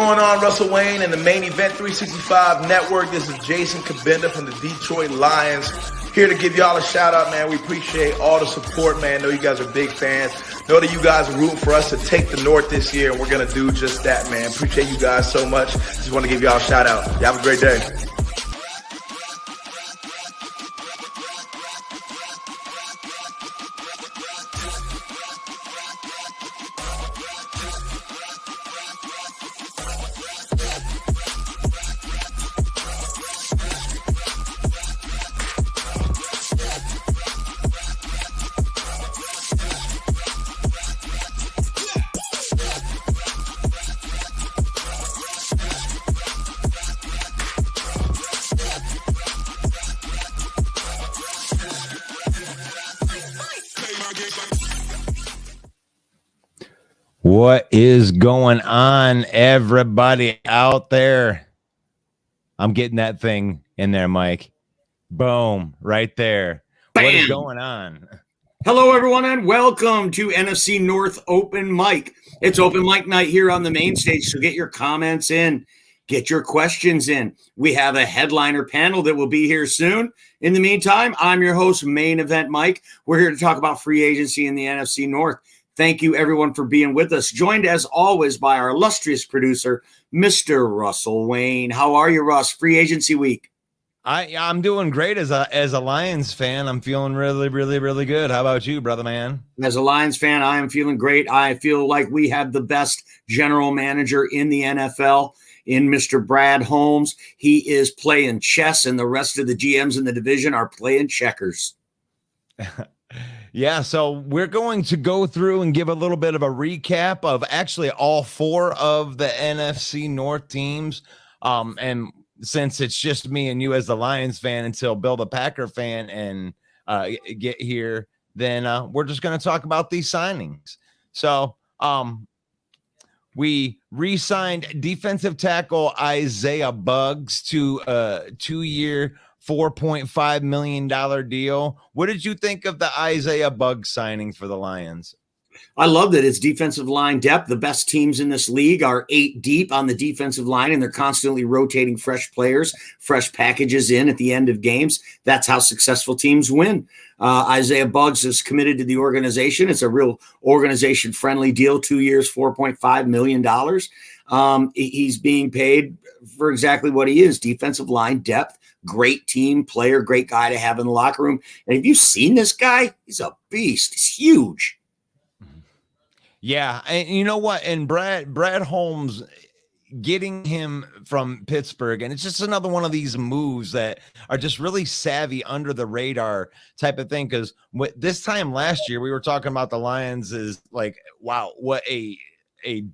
going on, Russell Wayne and the Main Event 365 Network? This is Jason Kabenda from the Detroit Lions. Here to give y'all a shout out, man. We appreciate all the support, man. Know you guys are big fans. Know that you guys are rooting for us to take the North this year, and we're going to do just that, man. Appreciate you guys so much. Just want to give y'all a shout out. You have a great day. What is going on, everybody out there? I'm getting that thing in there, Mike. Boom, right there. Bam. What is going on? Hello, everyone, and welcome to NFC North Open Mic. It's Open Mic night here on the main stage, so get your comments in, get your questions in. We have a headliner panel that will be here soon. In the meantime, I'm your host, Main Event Mike. We're here to talk about free agency in the NFC North. Thank you, everyone, for being with us. Joined, as always, by our illustrious producer, Mr. Russell Wayne. How are you, Russ? Free agency week. I'm doing great as a Lions fan. I'm feeling really, really, really good. How about you, brother man? As a Lions fan, I am feeling great. I feel like we have the best general manager in the NFL in Mr. Brad Holmes. He is playing chess, and the rest of the GMs in the division are playing checkers. Yeah, so we're going to go through and give a little bit of a recap of actually all four of the NFC North teams. And since it's just me and you as the Lions fan until Bill the Packer fan and get here, then we're just going to talk about these signings. So we re-signed defensive tackle Isaiah Buggs to a 2-year, $4.5 million deal. What did you think of the Isaiah Buggs signing for the Lions? I love that it's defensive line depth. The best teams in this league are 8 deep on the defensive line, and they're constantly rotating fresh players, fresh packages in at the end of games. That's how successful teams win. Isaiah Buggs is committed to the organization. It's a real organization-friendly deal, 2 years, $4.5 million. He's being paid for exactly what he is, defensive line depth. Great team player, great guy to have in the locker room. And have you seen this guy? He's a beast. He's huge. Yeah, and you know what? And Brad Holmes getting him from Pittsburgh, and it's just another one of these moves that are just really savvy, under the radar type of thing. Because this time last year, we were talking about the Lions is like, wow, what a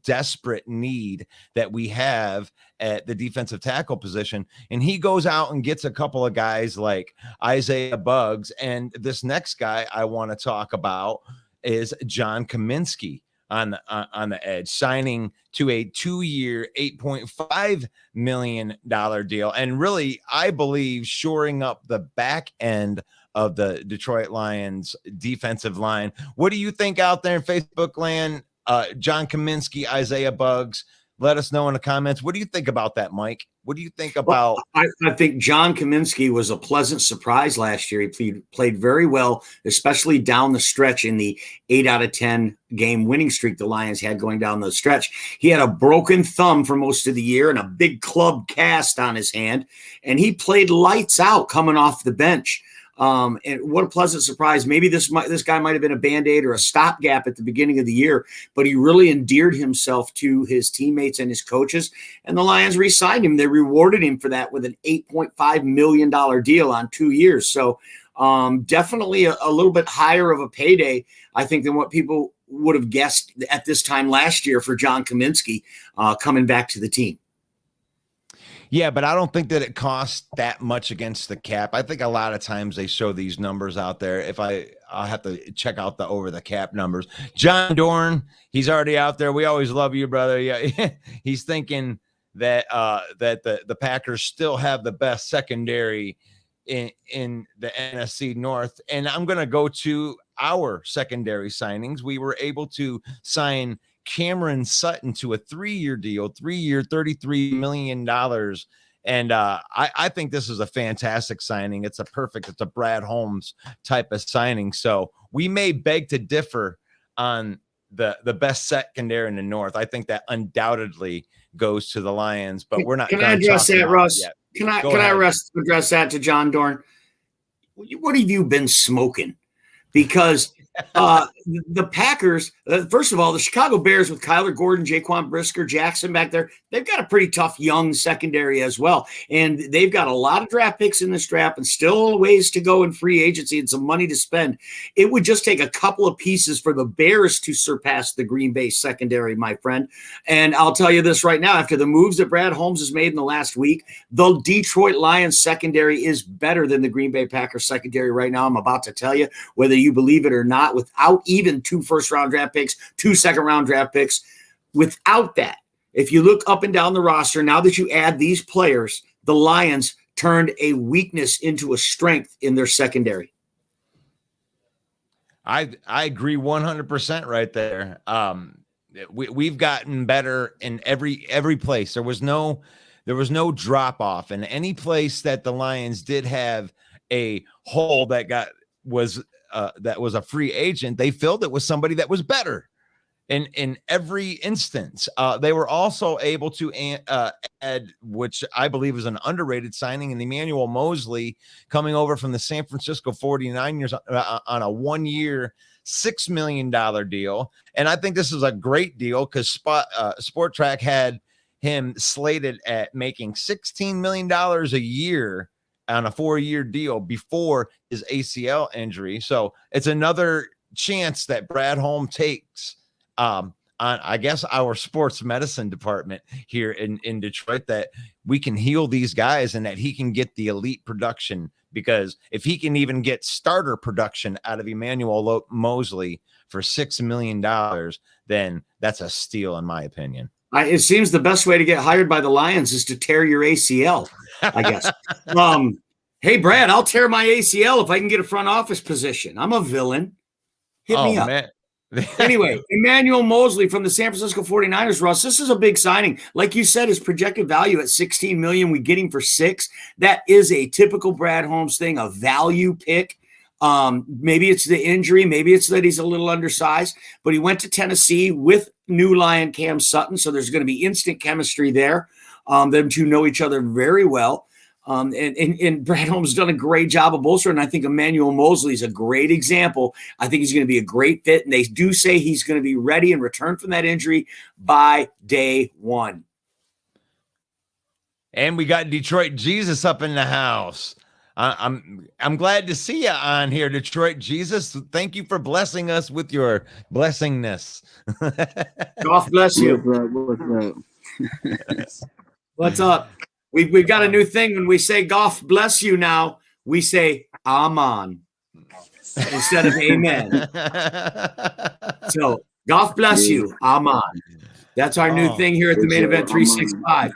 desperate need that we have at the defensive tackle position. And he goes out and gets a couple of guys like Isaiah Buggs. And this next guy I want to talk about is John Kaminsky on the edge, signing to a 2-year, $8.5 million deal. And really, I believe, shoring up the back end of the Detroit Lions defensive line. What do you think out there in Facebook land? John Kaminsky, Isaiah Buggs, let us know in the comments. What do you think about that, Mike? What do you think about? Well, I think John Kaminsky was a pleasant surprise last year. He played very well, especially down the stretch in the 8 out of 10 game winning streak the Lions had going down the stretch. He had a broken thumb for most of the year and a big club cast on his hand, and he played lights out coming off the bench. And what a pleasant surprise. Maybe this guy might have been a Band-Aid or a stopgap at the beginning of the year, but he really endeared himself to his teammates and his coaches, and the Lions re-signed him. They rewarded him for that with an $8.5 million deal on 2 years. So definitely a little bit higher of a payday, I think, than what people would have guessed at this time last year for John Kaminsky coming back to the team. Yeah, but I don't think that it costs that much against the cap. I think a lot of times they show these numbers out there. I'll have to check out the over the cap numbers. John Dorn, he's already out there. We always love you, brother. Yeah, he's thinking that that the Packers still have the best secondary in the NFC North. And I'm going to go to our secondary signings. We were able to sign Cameron Sutton to a 3-year deal, 3-year, $33 million. And I think this is a fantastic signing. It's a Brad Holmes type of signing. So we may beg to differ on the best secondary in the North. I think that undoubtedly goes to the Lions, but we're not. Can I address that, Russ? Yet. Can I address that to John Dorn? What have you been smoking? Because the Packers, first of all, the Chicago Bears with Kyler Gordon, Jaquan Brisker, Jackson back there, they've got a pretty tough young secondary as well. And they've got a lot of draft picks in this draft and still ways to go in free agency and some money to spend. It would just take a couple of pieces for the Bears to surpass the Green Bay secondary, my friend. And I'll tell you this right now, after the moves that Brad Holmes has made in the last week, the Detroit Lions secondary is better than the Green Bay Packers secondary right now. I'm about to tell you, whether you believe it or not, without even 2 first-round draft picks, 2 second-round draft picks. Without that, if you look up and down the roster, now that you add these players, the Lions turned a weakness into a strength in their secondary. I agree 100% right there. We've gotten better in every place. There was no drop off in any place that the Lions did have a hole that was a free agent. They filled it with somebody that was better in every instance. They were also able to add, which I believe is an underrated signing, in Emmanuel Moseley coming over from the San Francisco 49ers on a 1-year, $6 million deal. And I think this is a great deal because Sport Track had him slated at making $16 million a year on a 4-year deal before his ACL injury. So it's another chance that Brad Holmes takes on, I guess, our sports medicine department here in Detroit, that we can heal these guys and that he can get the elite production, because if he can even get starter production out of Emmanuel Moseley for $6 million, then that's a steal in my opinion. It seems the best way to get hired by the Lions is to tear your ACL, I guess. Hey, Brad, I'll tear my ACL if I can get a front office position. I'm a villain. Hit me up. Man. Anyway, Emmanuel Moseley from the San Francisco 49ers, Russ, this is a big signing. Like you said, his projected value at $16 million, we get him for $6 million. That is a typical Brad Holmes thing, a value pick. Maybe it's the injury. Maybe it's that he's a little undersized, but he went to Tennessee with new Lion Cam Sutton. So there's going to be instant chemistry there. Them two know each other very well. And Brad Holmes has done a great job of bolstering. And I think Emmanuel Moseley is a great example. I think he's going to be a great fit. And they do say he's going to be ready and return from that injury by day 1. And we got Detroit Jesus up in the house. I'm glad to see you on here, Detroit Jesus. Thank you for blessing us with your blessingness. God bless you. What's up? We've got a new thing. When we say God bless you now, we say Amen instead of Amen. So God bless you. Amen. That's our new thing here at the Main Event 365.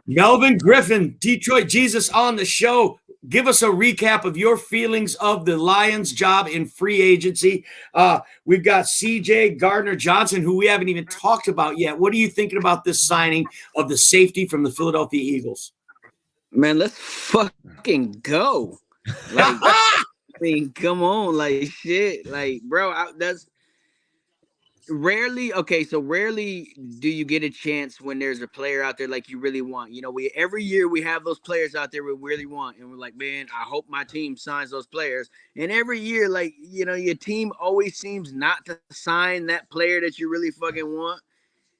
Melvin Griffin, Detroit Jesus, on the show. Give us a recap of your feelings of the Lions job in free agency. We've got CJ Gardner-Johnson, who we haven't even talked about yet. What are you thinking about this signing of the safety from the Philadelphia Eagles? Man, let's fucking go. Like, I mean, come on, like shit. Like, bro, that's rarely do you get a chance when there's a player out there like you really want. You know, every year we have those players out there we really want, and we're like, man, I hope my team signs those players. And every year, like, you know, your team always seems not to sign that player that you really fucking want.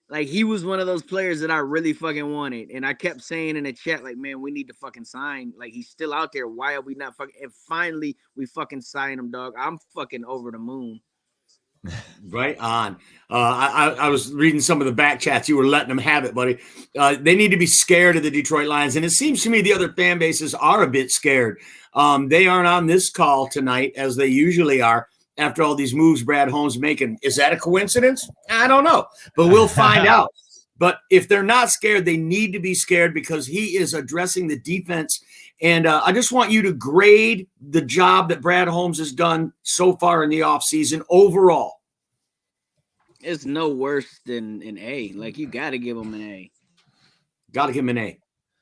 Like, he was one of those players that I really fucking wanted, and I kept saying in the chat, like, man, we need to fucking sign. Like, he's still out there. Why are we not fucking? And finally, we fucking signed him, dog. I'm fucking over the moon. Right on. I was reading some of the back chats. You were letting them have it, buddy. They need to be scared of the Detroit Lions. And it seems to me the other fan bases are a bit scared. They aren't on this call tonight as they usually are after all these moves Brad Holmes making. Is that a coincidence? I don't know, but we'll find out. But if they're not scared, they need to be scared because he is addressing the defense. And I just want you to grade the job that Brad Holmes has done so far in the offseason overall. It's no worse than an A. Like, you got to give him an A. Got to give him an A.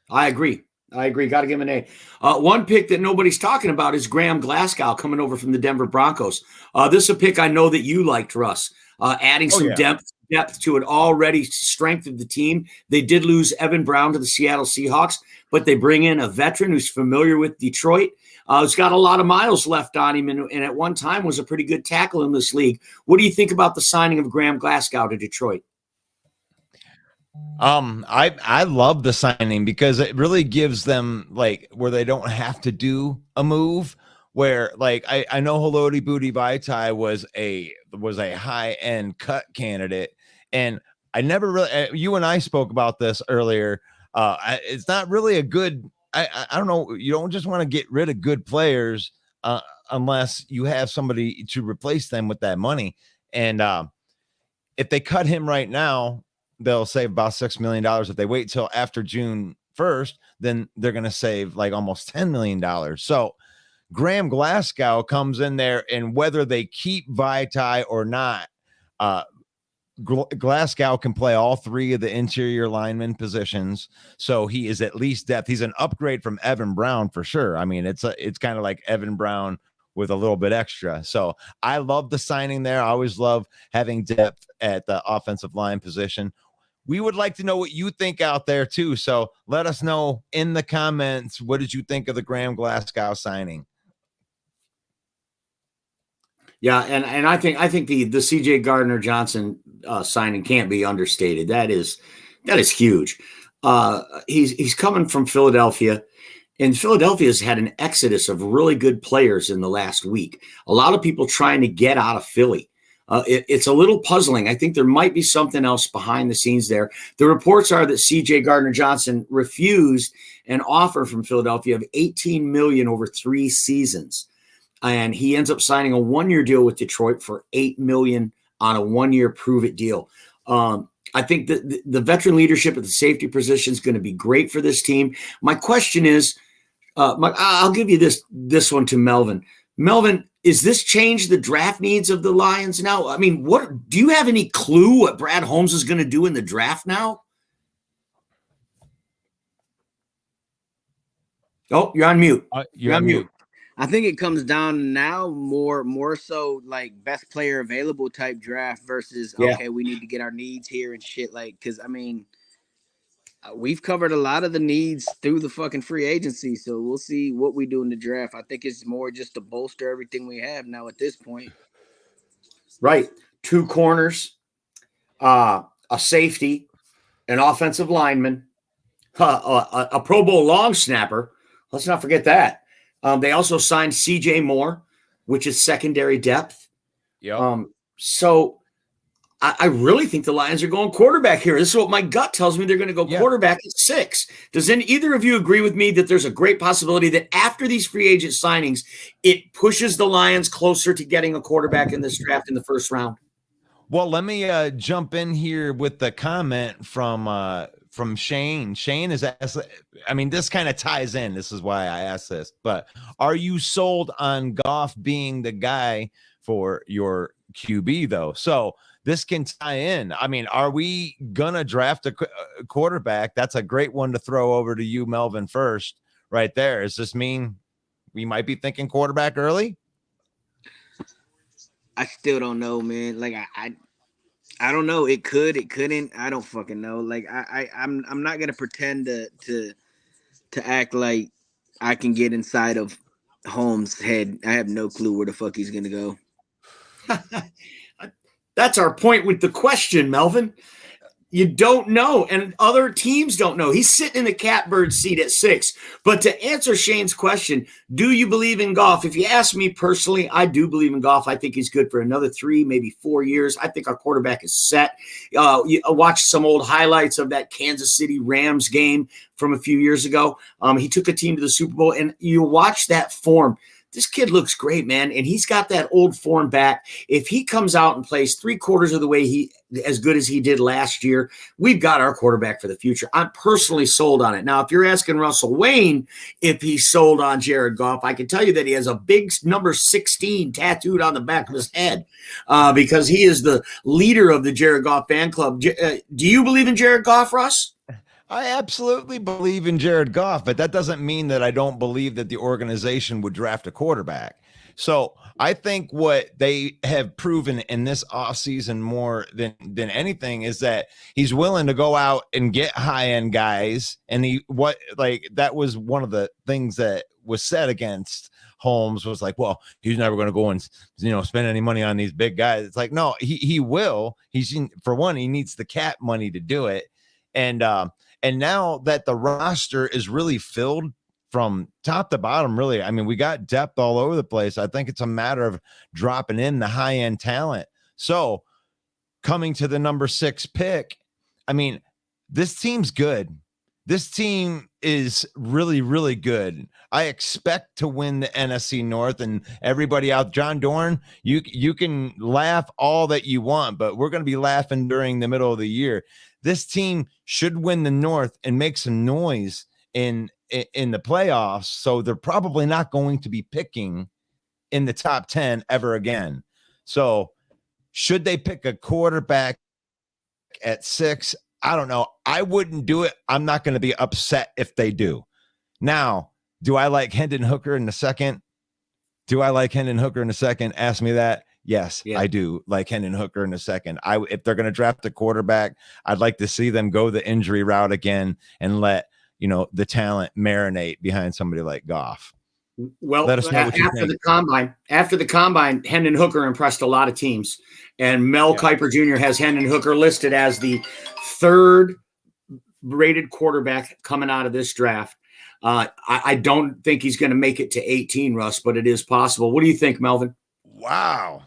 I agree. Got to give him an A. One pick that nobody's talking about is Graham Glasgow coming over from the Denver Broncos. This is a pick I know that you liked, Russ. Adding some depth to an already strength of the team. They did lose Evan Brown to the Seattle Seahawks, but they bring in a veteran who's familiar with Detroit. He's got a lot of miles left on him, and at one time was a pretty good tackle in this league. What do you think about the signing of Graham Glasgow to Detroit? I love the signing because it really gives them like where they don't have to do a move. Where like I know Haloti Booty Vaitai was a high end cut candidate, and I never really. You and I spoke about this earlier. It's not really a good. I don't know. You don't just want to get rid of good players unless you have somebody to replace them with that money. And if they cut him right now, they'll save about $6 million. If they wait till after June 1st, then they're going to save like almost $10 million. So Graham Glasgow comes in there, and whether they keep Vaitai or not, Glasgow can play all three of the interior lineman positions. So he is at least depth. He's an upgrade from Evan Brown for sure. I mean, it's kind of like Evan Brown with a little bit extra. So I love the signing there. I always love having depth at the offensive line position. We would like to know what you think out there too. So let us know in the comments. What did you think of the Graham Glasgow signing? Yeah, and I think the CJ Gardner-Johnson signing can't be understated. That is huge. He's coming from Philadelphia, and Philadelphia's had an exodus of really good players in the last week. A lot of people trying to get out of Philly. It's a little puzzling. I think there might be something else behind the scenes there. The reports are that CJ Gardner-Johnson refused an offer from Philadelphia of $18 million over 3 seasons. And he ends up signing a 1-year deal with Detroit for $8 million on a 1-year prove-it deal. I think that the veteran leadership at the safety position is going to be great for this team. My question is, I'll give you this one to Melvin. Melvin, is this change the draft needs of the Lions now? I mean, what do you have any clue what Brad Holmes is going to do in the draft now? Oh, you're on mute. You're on mute. I think it comes down now more so like best player available type draft versus okay, we need to get our needs here and shit. Like, because I mean, we've covered a lot of the needs through the fucking free agency, so we'll see what we do in the draft. I think it's more just to bolster everything we have now at this point. Right, 2 corners, a safety, an offensive lineman, a Pro Bowl long snapper. Let's not forget that. They also signed CJ Moore, which is secondary depth. Yeah. So I really think the Lions are going quarterback here. This is what my gut tells me they're going to go quarterback at 6. Does either of you agree with me that there's a great possibility that after these free agent signings, it pushes the Lions closer to getting a quarterback in this draft in the first round? Well, let me jump in here with the comment from Shane. Shane is asked, I mean, this kind of ties in. This is why I asked this, but are you sold on Goff being the guy for your QB though? So this can tie in. I mean, are we going to draft a quarterback? That's a great one to throw over to you, Melvin, first right there. Does this mean we might be thinking quarterback early? I still don't know, man. Like I don't know. It could, it couldn't. I don't fucking know. Like I'm not gonna pretend to act like I can get inside of Holmes' head. I have no clue where the fuck he's gonna go. That's our point with the question, Melvin. You don't know, and other teams don't know. He's sitting in the catbird seat at 6. But to answer Shane's question, do you believe in Goff? If you ask me personally, I do believe in Goff. I think he's good for another 3, maybe 4 years. I think our quarterback is set. You watch some old highlights of that Kansas City Rams game from a few years ago. He took a team to the Super Bowl, and you watch that form. This kid looks great, man, and he's got that old form back. If he comes out and plays 3/4 of the way as good as he did last year, we've got our quarterback for the future. I'm personally sold on it. Now, if you're asking Russell Wayne if he's sold on Jared Goff, I can tell you that he has a big number 16 tattooed on the back of his head because he is the leader of the Jared Goff fan club. Do you believe in Jared Goff, Russ? I absolutely believe in Jared Goff, but that doesn't mean that I don't believe that the organization would draft a quarterback. So I think what they have proven in this offseason more than anything is that he's willing to go out and get high-end guys. And that was one of the things that was said against Holmes was like, well, he's never going to go and, spend any money on these big guys. It's like, no, he will. For one, he needs the cap money to do it. And now that the roster is really filled from top to bottom, really, I mean, we got depth all over the place. I think it's a matter of dropping in the high-end talent. So coming to the number 6 pick, I mean, this team's good. This team is really, really good. I expect to win the NFC North, and everybody out, John Dorn, you can laugh all that you want, but we're going to be laughing during the middle of the year. This team should win the North and make some noise in the playoffs. So they're probably not going to be picking in the top 10 ever again. So should they pick a quarterback at 6? I don't know. I wouldn't do it. I'm not going to be upset if they do. Now, do I like Hendon Hooker in the second? Ask me that. Yes, yeah. I do like Hendon Hooker in a second. If they're going to draft a quarterback, I'd like to see them go the injury route again and let the talent marinate behind somebody like Goff. Well, let us know what you think. After the combine, Hendon Hooker impressed a lot of teams, and Mel Kiper Jr. has Hendon Hooker listed as the 3rd rated quarterback coming out of this draft. I don't think he's going to make it to 18, Russ, but it is possible. What do you think, Melvin? Wow.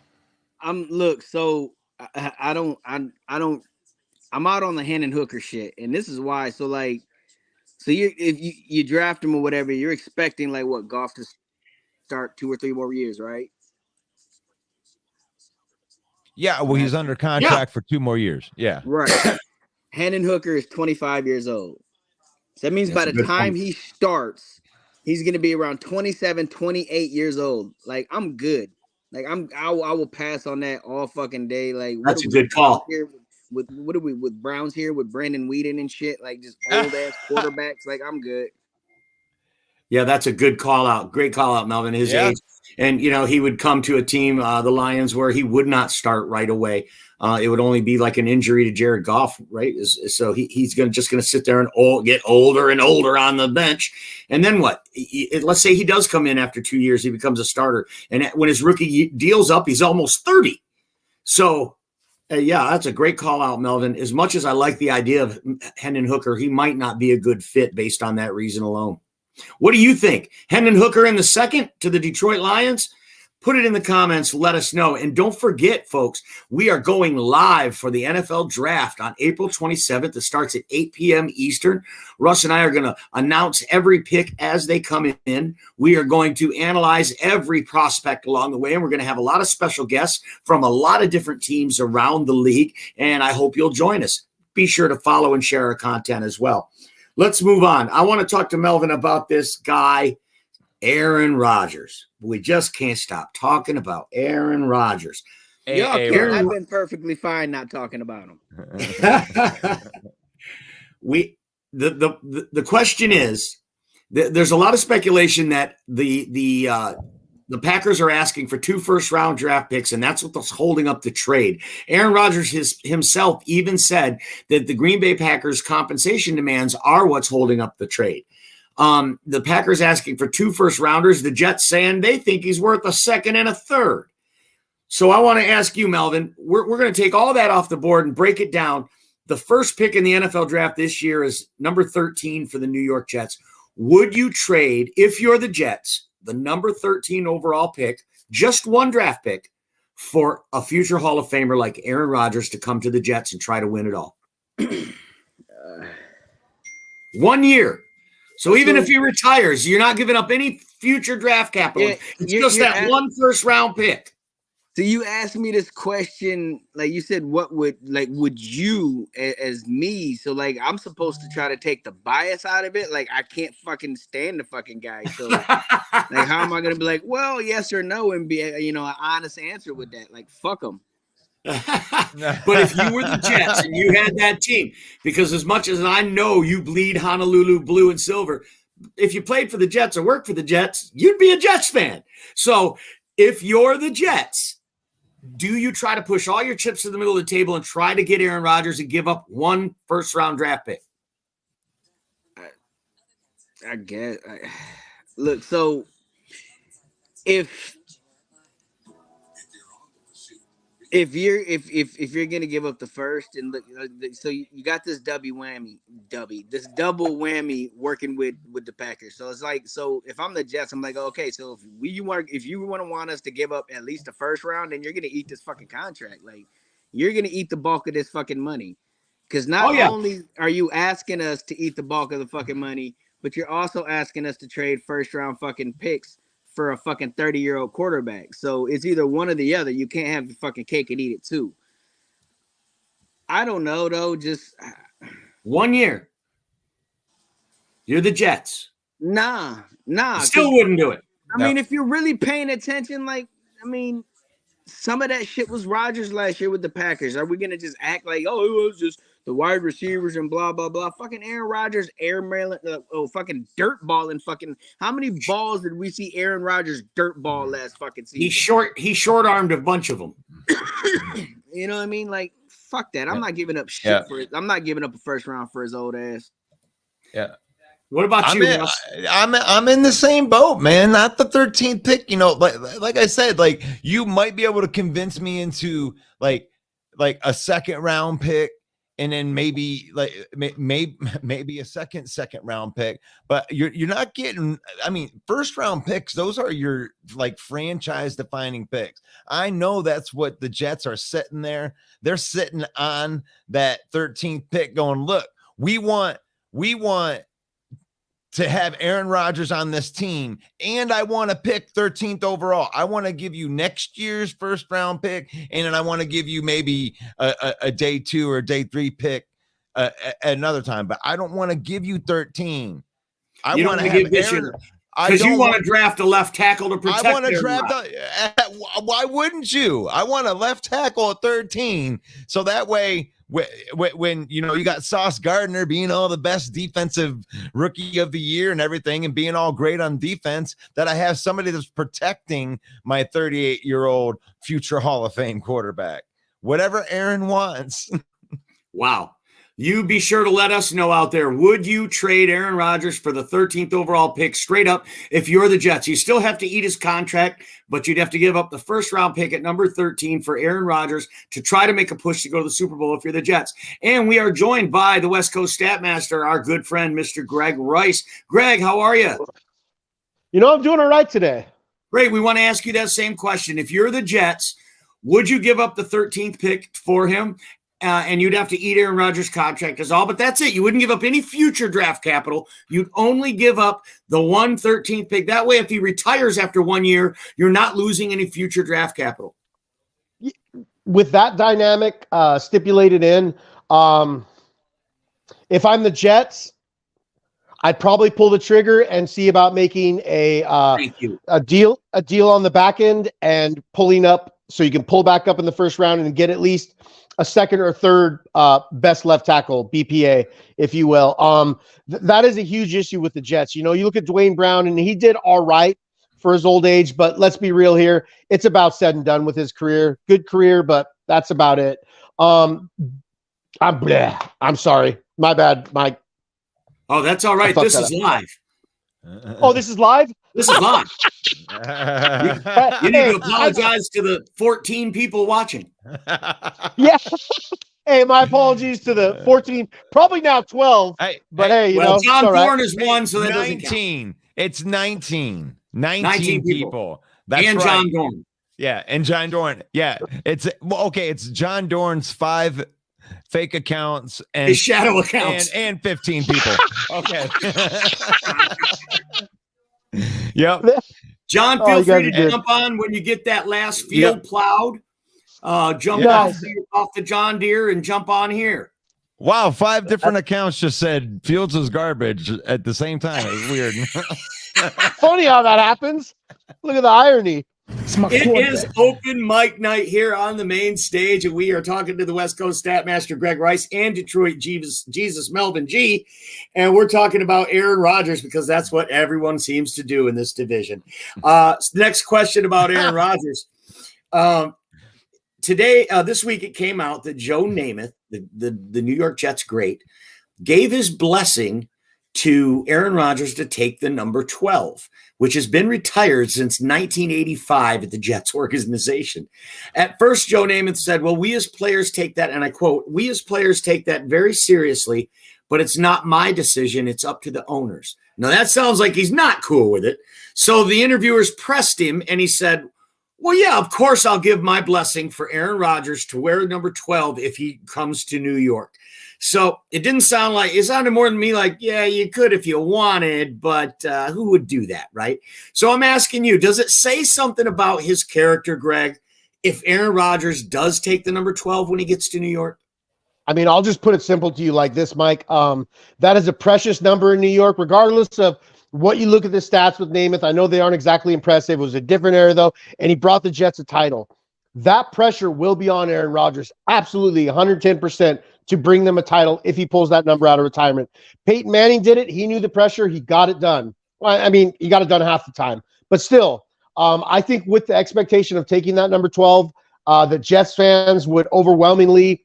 Look, so I'm out on the Hendon Hooker shit, and this is why. So if you draft him or whatever, you're expecting Goff to start 2 or 3 more years, right? Yeah, well, he's under contract for 2 more years. Yeah, right. Hendon Hooker is 25 years old, so that means by the time he starts, he's going to be around 27, 28 years old. I'm good. I will pass on that all fucking day. That's a good call. With Browns here with Brandon Whedon and shit, just old ass quarterbacks. I'm good. Yeah, that's a good call out. Great call out, Melvin. His age, and he would come to a team, the Lions, where he would not start right away. It would only be like an injury to Jared Goff, right? So he's just going to sit there and get older and older on the bench. And then what? Let's say he does come in after 2 years, he becomes a starter, and when his rookie deal's up, he's almost 30. So. That's a great call out, Melvin. As much as I like the idea of Hendon Hooker, he might not be a good fit based on that reason alone. What do you think? Hendon Hooker in the 2nd to the Detroit Lions? Put it in the comments. Let us know. And don't forget, folks, we are going live for the NFL Draft on April 27th. It starts at 8 p.m. Eastern. Russ and I are going to announce every pick as they come in. We are going to analyze every prospect along the way, and we're going to have a lot of special guests from a lot of different teams around the league, and I hope you'll join us. Be sure to follow and share our content as well. Let's move on. I want to talk to Melvin about this guy, Aaron Rodgers. We just can't stop talking about Aaron Rodgers. I've been perfectly fine not talking about him. The question is, there's a lot of speculation that the Packers are asking for 2 first-round draft picks, and that's what's holding up the trade. Aaron Rodgers himself even said that the Green Bay Packers' compensation demands are what's holding up the trade. The Packers asking for 2 first-rounders. The Jets saying they think he's worth a 2nd and a 3rd. So I want to ask you, Melvin, we're going to take all that off the board and break it down. The first pick in the NFL draft this year is number 13 for the New York Jets. Would you trade, if you're the Jets, the number 13 overall pick, just 1 draft pick, for a future Hall of Famer like Aaron Rodgers to come to the Jets and try to win it all? 1 year. So even if he retires, you're not giving up any future draft capital. Yeah, it's just that one first-round pick. So you asked me this question, like you said, what would you as me? So like I'm supposed to try to take the bias out of it. Like I can't fucking stand the fucking guy. So like how am I gonna be like, well, yes or no, and be an honest answer with that? Like fuck him. But if you were the Jets and you had that team, because as much as I know you bleed Honolulu blue and silver, if you played for the Jets or worked for the Jets, you'd be a Jets fan. So if you're the Jets, do you try to push all your chips to the middle of the table and try to get Aaron Rodgers and give up one first-round draft pick? I guess. Look, so if you're gonna give up the first, and look, so you got this double whammy working with the Packers. So it's like, so if I'm the Jets, I'm like, okay, so if you want us to give up at least the first round, then you're gonna eat this fucking contract. Like you're gonna eat the bulk of this fucking money, because not only are you asking us to eat the bulk of the fucking money, but you're also asking us to trade first round fucking picks for a fucking 30-year-old quarterback. So it's either one or the other. You can't have the fucking cake and eat it too. I don't know though. Just 1 year. You're the Jets. Nah. Still wouldn't do it. I mean, if you're really paying attention, like, I mean, some of that shit was Rodgers last year with the Packers. Are we gonna just act like, oh, it was just the wide receivers and blah blah blah? Fucking Aaron Rodgers, fucking dirt balling. Fucking how many balls did we see Aaron Rodgers dirt ball last fucking season? He short armed a bunch of them. You know what I mean? Like, fuck that. I'm not giving up shit for it. I'm not giving up a first round for his old ass. Yeah. What about you? I'm in the same boat, man. Not the 13th pick. Like I said, like you might be able to convince me into like a second round pick, and then maybe a second round pick. But you're not getting. I mean, first round picks. Those are your like franchise defining picks. I know that's what the Jets are sitting there. They're sitting on that 13th pick, going, look, we want to have Aaron Rodgers on this team, and I want to pick 13th overall. I want to give you next year's first round pick, and then I want to give you maybe a day 2 or day 3 pick at another time. But I don't want to give you 13. I want to have Aaron. Because you want to draft a left tackle to protect. I want to draft. Why wouldn't you? I want a left tackle at 13, so that way. When you got Sauce Gardner being all the best defensive rookie of the year and everything and being all great on defense, that I have somebody that's protecting my 38-year-old future Hall of Fame quarterback. Whatever Aaron wants. Wow. You be sure to let us know out there. Would you trade Aaron Rodgers for the 13th overall pick straight up if you're the Jets? You still have to eat his contract, but you'd have to give up the first round pick at number 13 for Aaron Rodgers to try to make a push to go to the Super Bowl if you're the Jets. And we are joined by the West Coast stat master, our good friend, Mr. Gregg Rice. Gregg, how are you? I'm doing all right today. Great. We want to ask you that same question. If you're the Jets, would you give up the 13th pick for him? And you'd have to eat Aaron Rodgers' contract as all, but that's it. You wouldn't give up any future draft capital. You'd only give up the 13th pick. That way, if he retires after 1 year, you're not losing any future draft capital. With that dynamic stipulated in, if I'm the Jets, I'd probably pull the trigger and see about making a deal on the back end and pulling up so you can pull back up in the first round and get at least a second or third best left tackle, BPA, if you will. That is a huge issue with the Jets. You look at Dwayne Brown, and he did all right for his old age, but let's be real here. It's about said and done with his career. Good career, but that's about it. I'm sorry. My bad, Mike. Oh, that's all right. This is live. Oh, this is live? This is live. You need to apologize to the 14 people watching. Yeah. Hey, my apologies to the 14, probably now 12. But John Thorne is one, so that 19. Doesn't count. It's 19. 19 people. That's and right. John Dorn. Yeah, and John Dorn. Yeah, it's John Dorn's 5 fake accounts, and His shadow accounts, and 15 people. Okay. Yep. John, feel free to jump on when you get that last field plowed. Jump off the John Deere and jump on here. Wow, 5 different accounts just said Fields is garbage at the same time. It's weird. Funny how that happens. Look at the irony. It is open mic night here on the main stage, and we are talking to the West Coast stat master Gregg Rice and Detroit Jesus Melvin G. And we're talking about Aaron Rodgers because that's what everyone seems to do in this division. Next question about Aaron Rodgers. Today, this week, it came out that Joe Namath, the New York Jets great, gave his blessing to Aaron Rodgers to take the number 12, which has been retired since 1985 at the Jets organization. At first, Joe Namath said, well, we as players take that, and I quote, we as players take that very seriously, but it's not my decision. It's up to the owners. Now, that sounds like he's not cool with it. So the interviewers pressed him, and he said, well, yeah, of course I'll give my blessing for Aaron Rodgers to wear number 12 if he comes to New York. So it didn't sound like, it sounded more than me like, yeah, you could if you wanted, but who would do that, right? So I'm asking you, does it say something about his character, Gregg, if Aaron Rodgers does take the number 12 when he gets to New York? I mean, I'll just put it simple to you like this, Mike. That is a precious number in New York, regardless of what you look at the stats with Namath. I know they aren't exactly impressive. It was a different era, though, and he brought the Jets a title. That pressure will be on Aaron Rodgers, absolutely 110%, to bring them a title if he pulls that number out of retirement. Peyton Manning did it. He knew the pressure. He got it done. Well, I mean, he got it done half the time. But still, I think with the expectation of taking that number 12, the Jets fans would overwhelmingly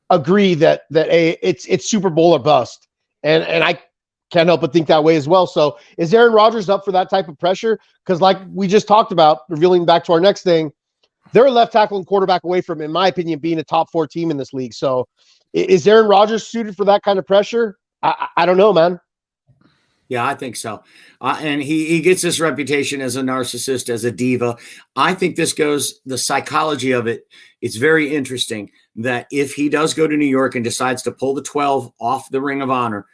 agree that it's Super Bowl or bust. And I can't help but think that way as well. So is Aaron Rodgers up for that type of pressure? Because like we just talked about, revealing back to our next thing, they're a left tackle and quarterback away from, in my opinion, being a top 4 team in this league. So is Aaron Rodgers suited for that kind of pressure? I don't know, man. Yeah, I think so. And he gets this reputation as a narcissist, as a diva. I think this goes, the psychology of it, it's very interesting that if he does go to New York and decides to pull the 12 off the Ring of Honor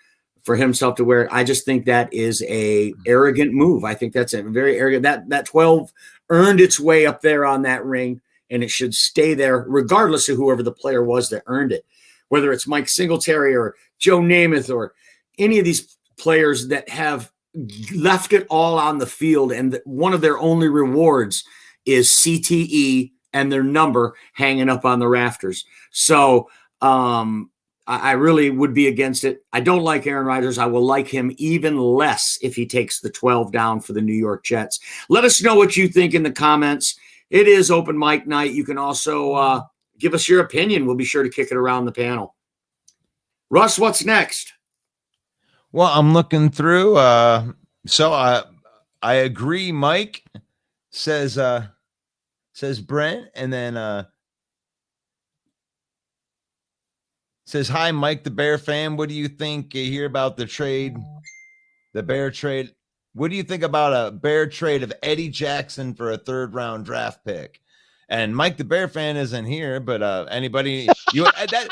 for himself to wear, I just think that is a arrogant move. I think that's a very arrogant, that 12 earned its way up there on that ring, and it should stay there regardless of whoever the player was that earned it, whether it's Mike Singletary or Joe Namath or any of these players that have left it all on the field, and one of their only rewards is CTE and their number hanging up on the rafters. So I really would be against it. I don't like Aaron Rodgers. I will like him even less if he takes the 12 down for the New York Jets. Let us know what you think in the comments. It is open mic night. You can also give us your opinion. We'll be sure to kick it around the panel. Russ, what's next? Well, I'm looking through. So I agree. Mike says Brent, and then says, hi, Mike, the Bear fan. What do you think you hear about the trade, the Bear trade? What do you think about a Bear trade of Eddie Jackson for a 3rd round draft pick? And Mike, the Bear fan, isn't here, but anybody you that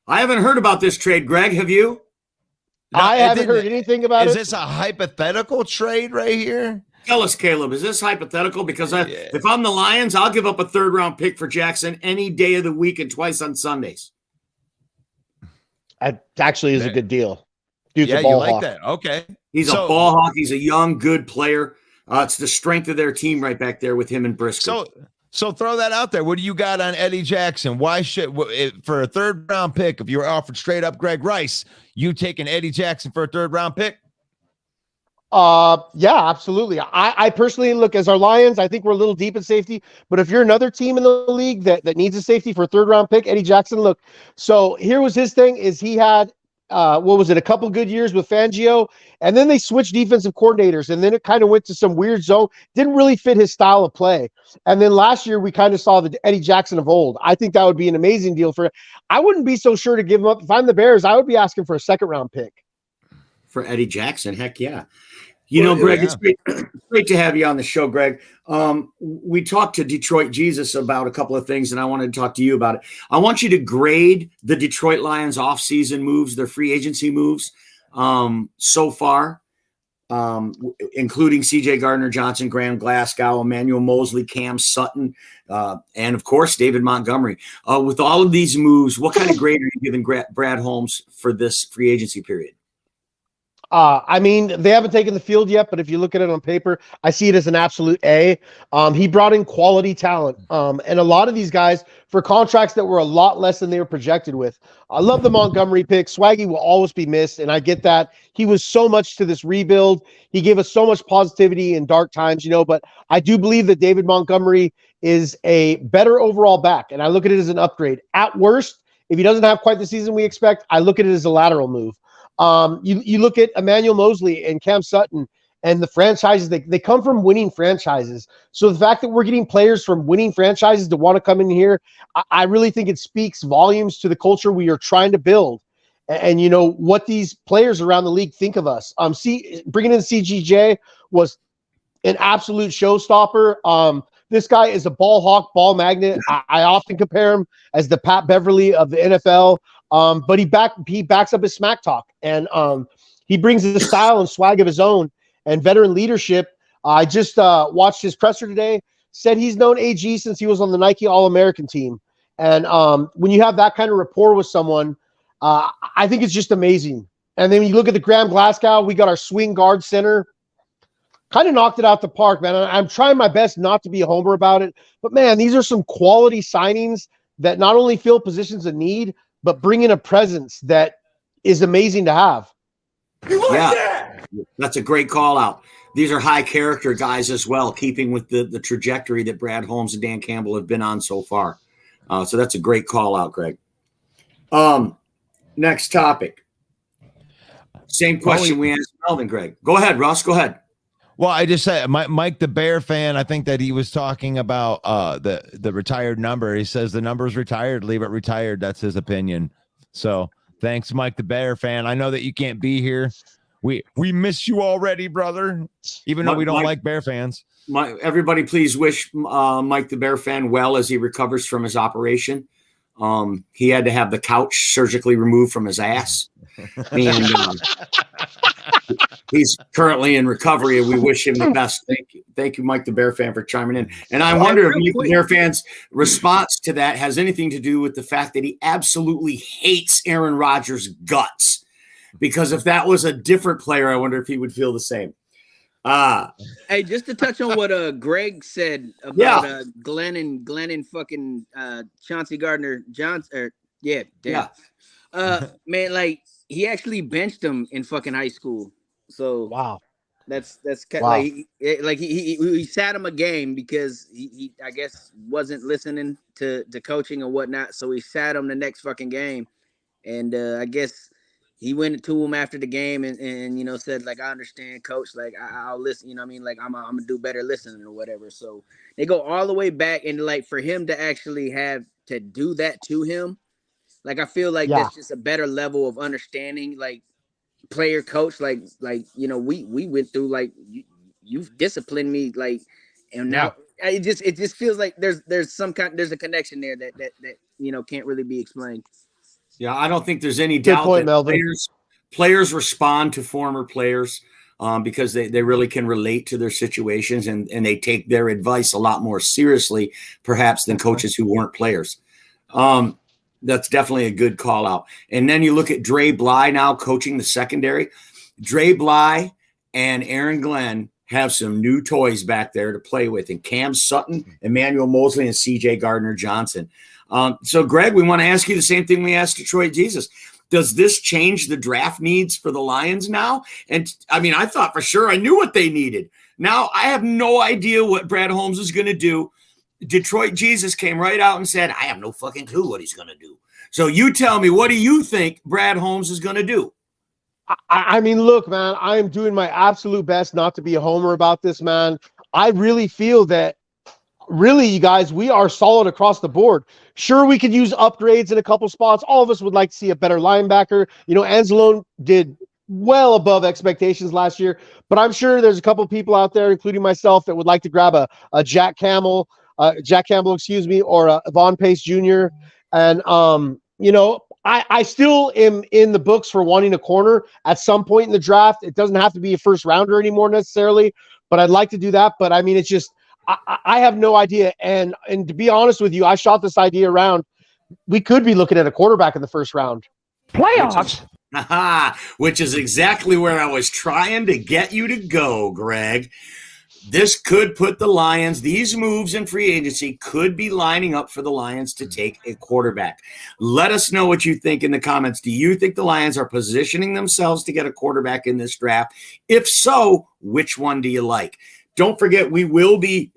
I haven't heard about this trade, Gregg. Have you? No, I haven't heard anything about it. Is this a hypothetical trade right here? Tell us, Caleb, is this hypothetical? Because if I'm the Lions, I'll give up a 3rd round pick for Jackson any day of the week and twice on Sundays. It actually is a good deal. Dude's a you ball like hawk. that. Okay. He's a ball hawk. He's a young, good player. It's the strength of their team right back there with him and Briscoe. So throw that out there. What do you got on Eddie Jackson? Why should, for a 3rd round pick, if you were offered straight up Gregg Rice, you taking Eddie Jackson for a 3rd round pick? Yeah, absolutely. I personally look, as our Lions, I think we're a little deep in safety, but if you're another team in the league that needs a safety for a 3rd round pick, Eddie Jackson, look, so here was his thing is he had, a couple good years with Fangio, and then they switched defensive coordinators, and then it kind of went to some weird zone, didn't really fit his style of play. And then last year we kind of saw the Eddie Jackson of old. I think that would be an amazing deal for, I wouldn't be so sure to give him up. If I'm the Bears, I would be asking for a 2nd round pick. For Eddie Jackson, heck yeah. You know, Greg, yeah. it's great to have you on the show, Greg. We talked to Detroit Jesus about a couple of things, and I wanted to talk to you about it. I want you to grade the Detroit Lions offseason moves, their free agency moves so far, including C.J. Gardner-Johnson, Graham Glasgow, Emmanuel Mosley, Cam Sutton, and, of course, David Montgomery. With all of these moves, what kind of grade are you giving Brad Holmes for this free agency period? I mean, they haven't taken the field yet, but if you look at it on paper, I see it as an absolute A. He brought in quality talent, and a lot of these guys for contracts that were a lot less than they were projected with. I love the Montgomery pick. Swaggy will always be missed, and I get that. He was so much to this rebuild. He gave us so much positivity in dark times, but I do believe that David Montgomery is a better overall back, and I look at it as an upgrade. At worst, if he doesn't have quite the season we expect, I look at it as a lateral move. You look at Emmanuel Mosley and Cam Sutton and the franchises, they come from winning franchises. So the fact that we're getting players from winning franchises to want to come in here, I really think it speaks volumes to the culture we are trying to build. And what these players around the league think of us. Bringing in CGJ was an absolute showstopper. This guy is a ball hawk, ball magnet. I often compare him as the Pat Beverly of the NFL. But he backs up his smack talk, and he brings the style and swag of his own and veteran leadership. I just watched his presser today. Said he's known AG since he was on the Nike All-American team, and when you have that kind of rapport with someone, I think it's just amazing. And then when you look at the Graham Glasgow, we got our swing guard center. Kind of knocked it out the park, man. I'm trying my best not to be a homer about it, but man, these are some quality signings that not only fill positions of need, but bring in a presence that is amazing to have. That's a great call out. These are high character guys as well, keeping with the trajectory that Brad Holmes and Dan Campbell have been on so far. So that's a great call out, Greg. Next topic. Same question we asked Melvin, Greg. Go ahead, Russ. Go ahead. Well, I just said Mike the Bear fan. I think that he was talking about the retired number. He says the number's retired. Leave it retired. That's his opinion. So thanks, Mike the Bear fan. I know that you can't be here. We miss you already, brother. Even though we don't like Bear fans. Everybody, please wish Mike the Bear fan well as he recovers from his operation. He had to have the couch surgically removed from his ass, and he's currently in recovery, and we wish him the best. Thank you, Mike the Bear fan, for chiming in. And I wonder if Mike the Bear fan's response to that has anything to do with the fact that he absolutely hates Aaron Rodgers' guts. Because if that was a different player, I wonder if he would feel the same. Hey, just to touch on what Gregg said about Glenn and fucking Chauncey Gardner Johnson. Man, like he actually benched him in fucking high school. So wow, that's like he sat him a game because he I guess wasn't listening to coaching or whatnot. So he sat him the next fucking game, and I guess he went to him after the game and said, like, I understand, coach, like I'll listen, like I'm gonna do better listening or whatever. So they go all the way back, and like for him to actually have to do that to him, like I feel like that's just a better level of understanding, like player coach, like we went through, like you've disciplined me, like, and now it just feels like there's a connection there that can't really be explained. Yeah, I don't think there's any doubt that players respond to former players because they really can relate to their situations and they take their advice a lot more seriously, perhaps, than coaches who weren't players. That's definitely a good call out. And then you look at Dre Bly now coaching the secondary. Dre Bly and Aaron Glenn have some new toys back there to play with, and Cam Sutton, Emmanuel Mosley, and C.J. Gardner-Johnson. So, Greg, we want to ask you the same thing we asked Detroit Jesus. Does this change the draft needs for the Lions now? And, I mean, I thought for sure I knew what they needed. Now I have no idea what Brad Holmes is going to do. Detroit Jesus came right out and said, I have no fucking clue what he's going to do. So you tell me, what do you think Brad Holmes is going to do? I mean, look, man, I am doing my absolute best not to be a homer about this, man. I really feel that really, you guys, we are solid across the board. Sure, we could use upgrades in a couple spots. All of us would like to see a better linebacker. Anzalone did well above expectations last year. But I'm sure there's a couple people out there, including myself, that would like to grab a Jack Campbell, excuse me, or a Von Pace Jr. And I still am in the books for wanting a corner at some point in the draft. It doesn't have to be a first rounder anymore necessarily, but I'd like to do that. But I mean, it's just I have no idea. And to be honest with you, I shot this idea around. We could be looking at a quarterback in the first round. Playoffs. Which is exactly where I was trying to get you to go, Greg. This could put the Lions, these moves in free agency could be lining up for the Lions to take a quarterback. Let us know what you think in the comments. Do you think the Lions are positioning themselves to get a quarterback in this draft? If so, which one do you like? Don't forget, we will be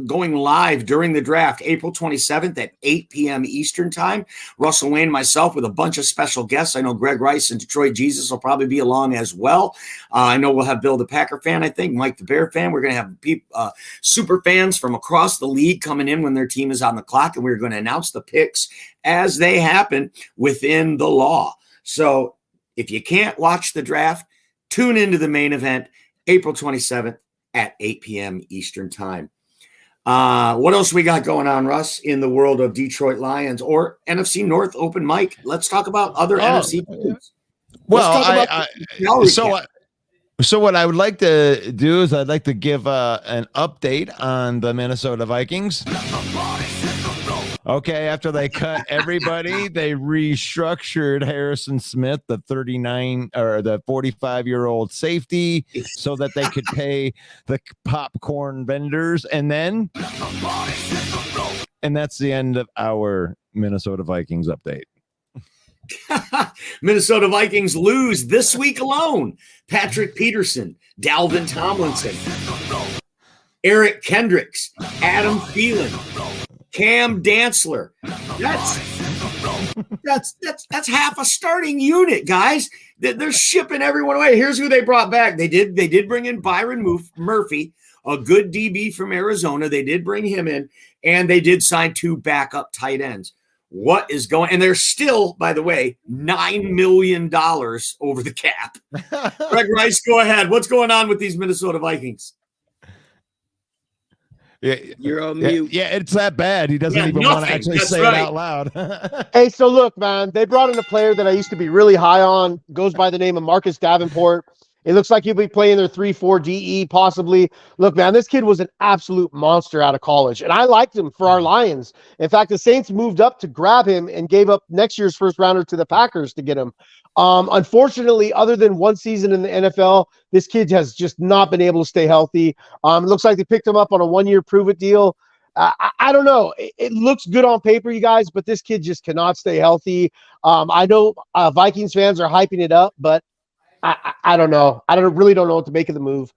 going live during the draft, April 27th at 8 p.m. Eastern time. Russell Wayne and myself with a bunch of special guests. I know Greg Rice and Detroit Jesus will probably be along as well. I know we'll have Bill the Packer fan, I think, Mike the Bear fan. We're going to have super fans from across the league coming in when their team is on the clock, and we're going to announce the picks as they happen within the law. So if you can't watch the draft, tune into the main event, April 27th at 8 p.m. Eastern time. What else we got going on, Russ, in the world of Detroit Lions or NFC North open mic? Let's talk about other NFC teams. Well, so what I would like to do is I'd like to give an update on the Minnesota Vikings. Okay, after they cut everybody, they restructured Harrison Smith, the 45-year-old safety, so that they could pay the popcorn vendors, and that's the end of our Minnesota Vikings update. Minnesota Vikings lose this week alone. Patrick Peterson, Dalvin Tomlinson, Eric Kendricks, Adam Thielen, Cam Dantzler. That's half a starting unit, guys. They're shipping everyone away. Here's who they brought back. They did bring in Byron Murphy, a good DB from Arizona. They did bring him in, and they did sign 2 backup tight ends. What is going? And they're still, by the way, $9 million over the cap. Greg Rice, go ahead. What's going on with these Minnesota Vikings? Yeah, you're on mute. Yeah, it's that bad. He doesn't even want to actually say it out loud. Hey, so look, man, they brought in a player that I used to be really high on. Goes by the name of Marcus Davenport. It looks like he'll be playing their 3-4 DE possibly. Look, man, this kid was an absolute monster out of college, and I liked him for our Lions. In fact, the Saints moved up to grab him and gave up next year's first rounder to the Packers to get him. Unfortunately, other than one season in the NFL, this kid has just not been able to stay healthy. It looks like they picked him up on a 1-year prove-it deal. I don't know. It looks good on paper, you guys, but this kid just cannot stay healthy. I know Vikings fans are hyping it up, but I don't know. I really don't know what to make of the move.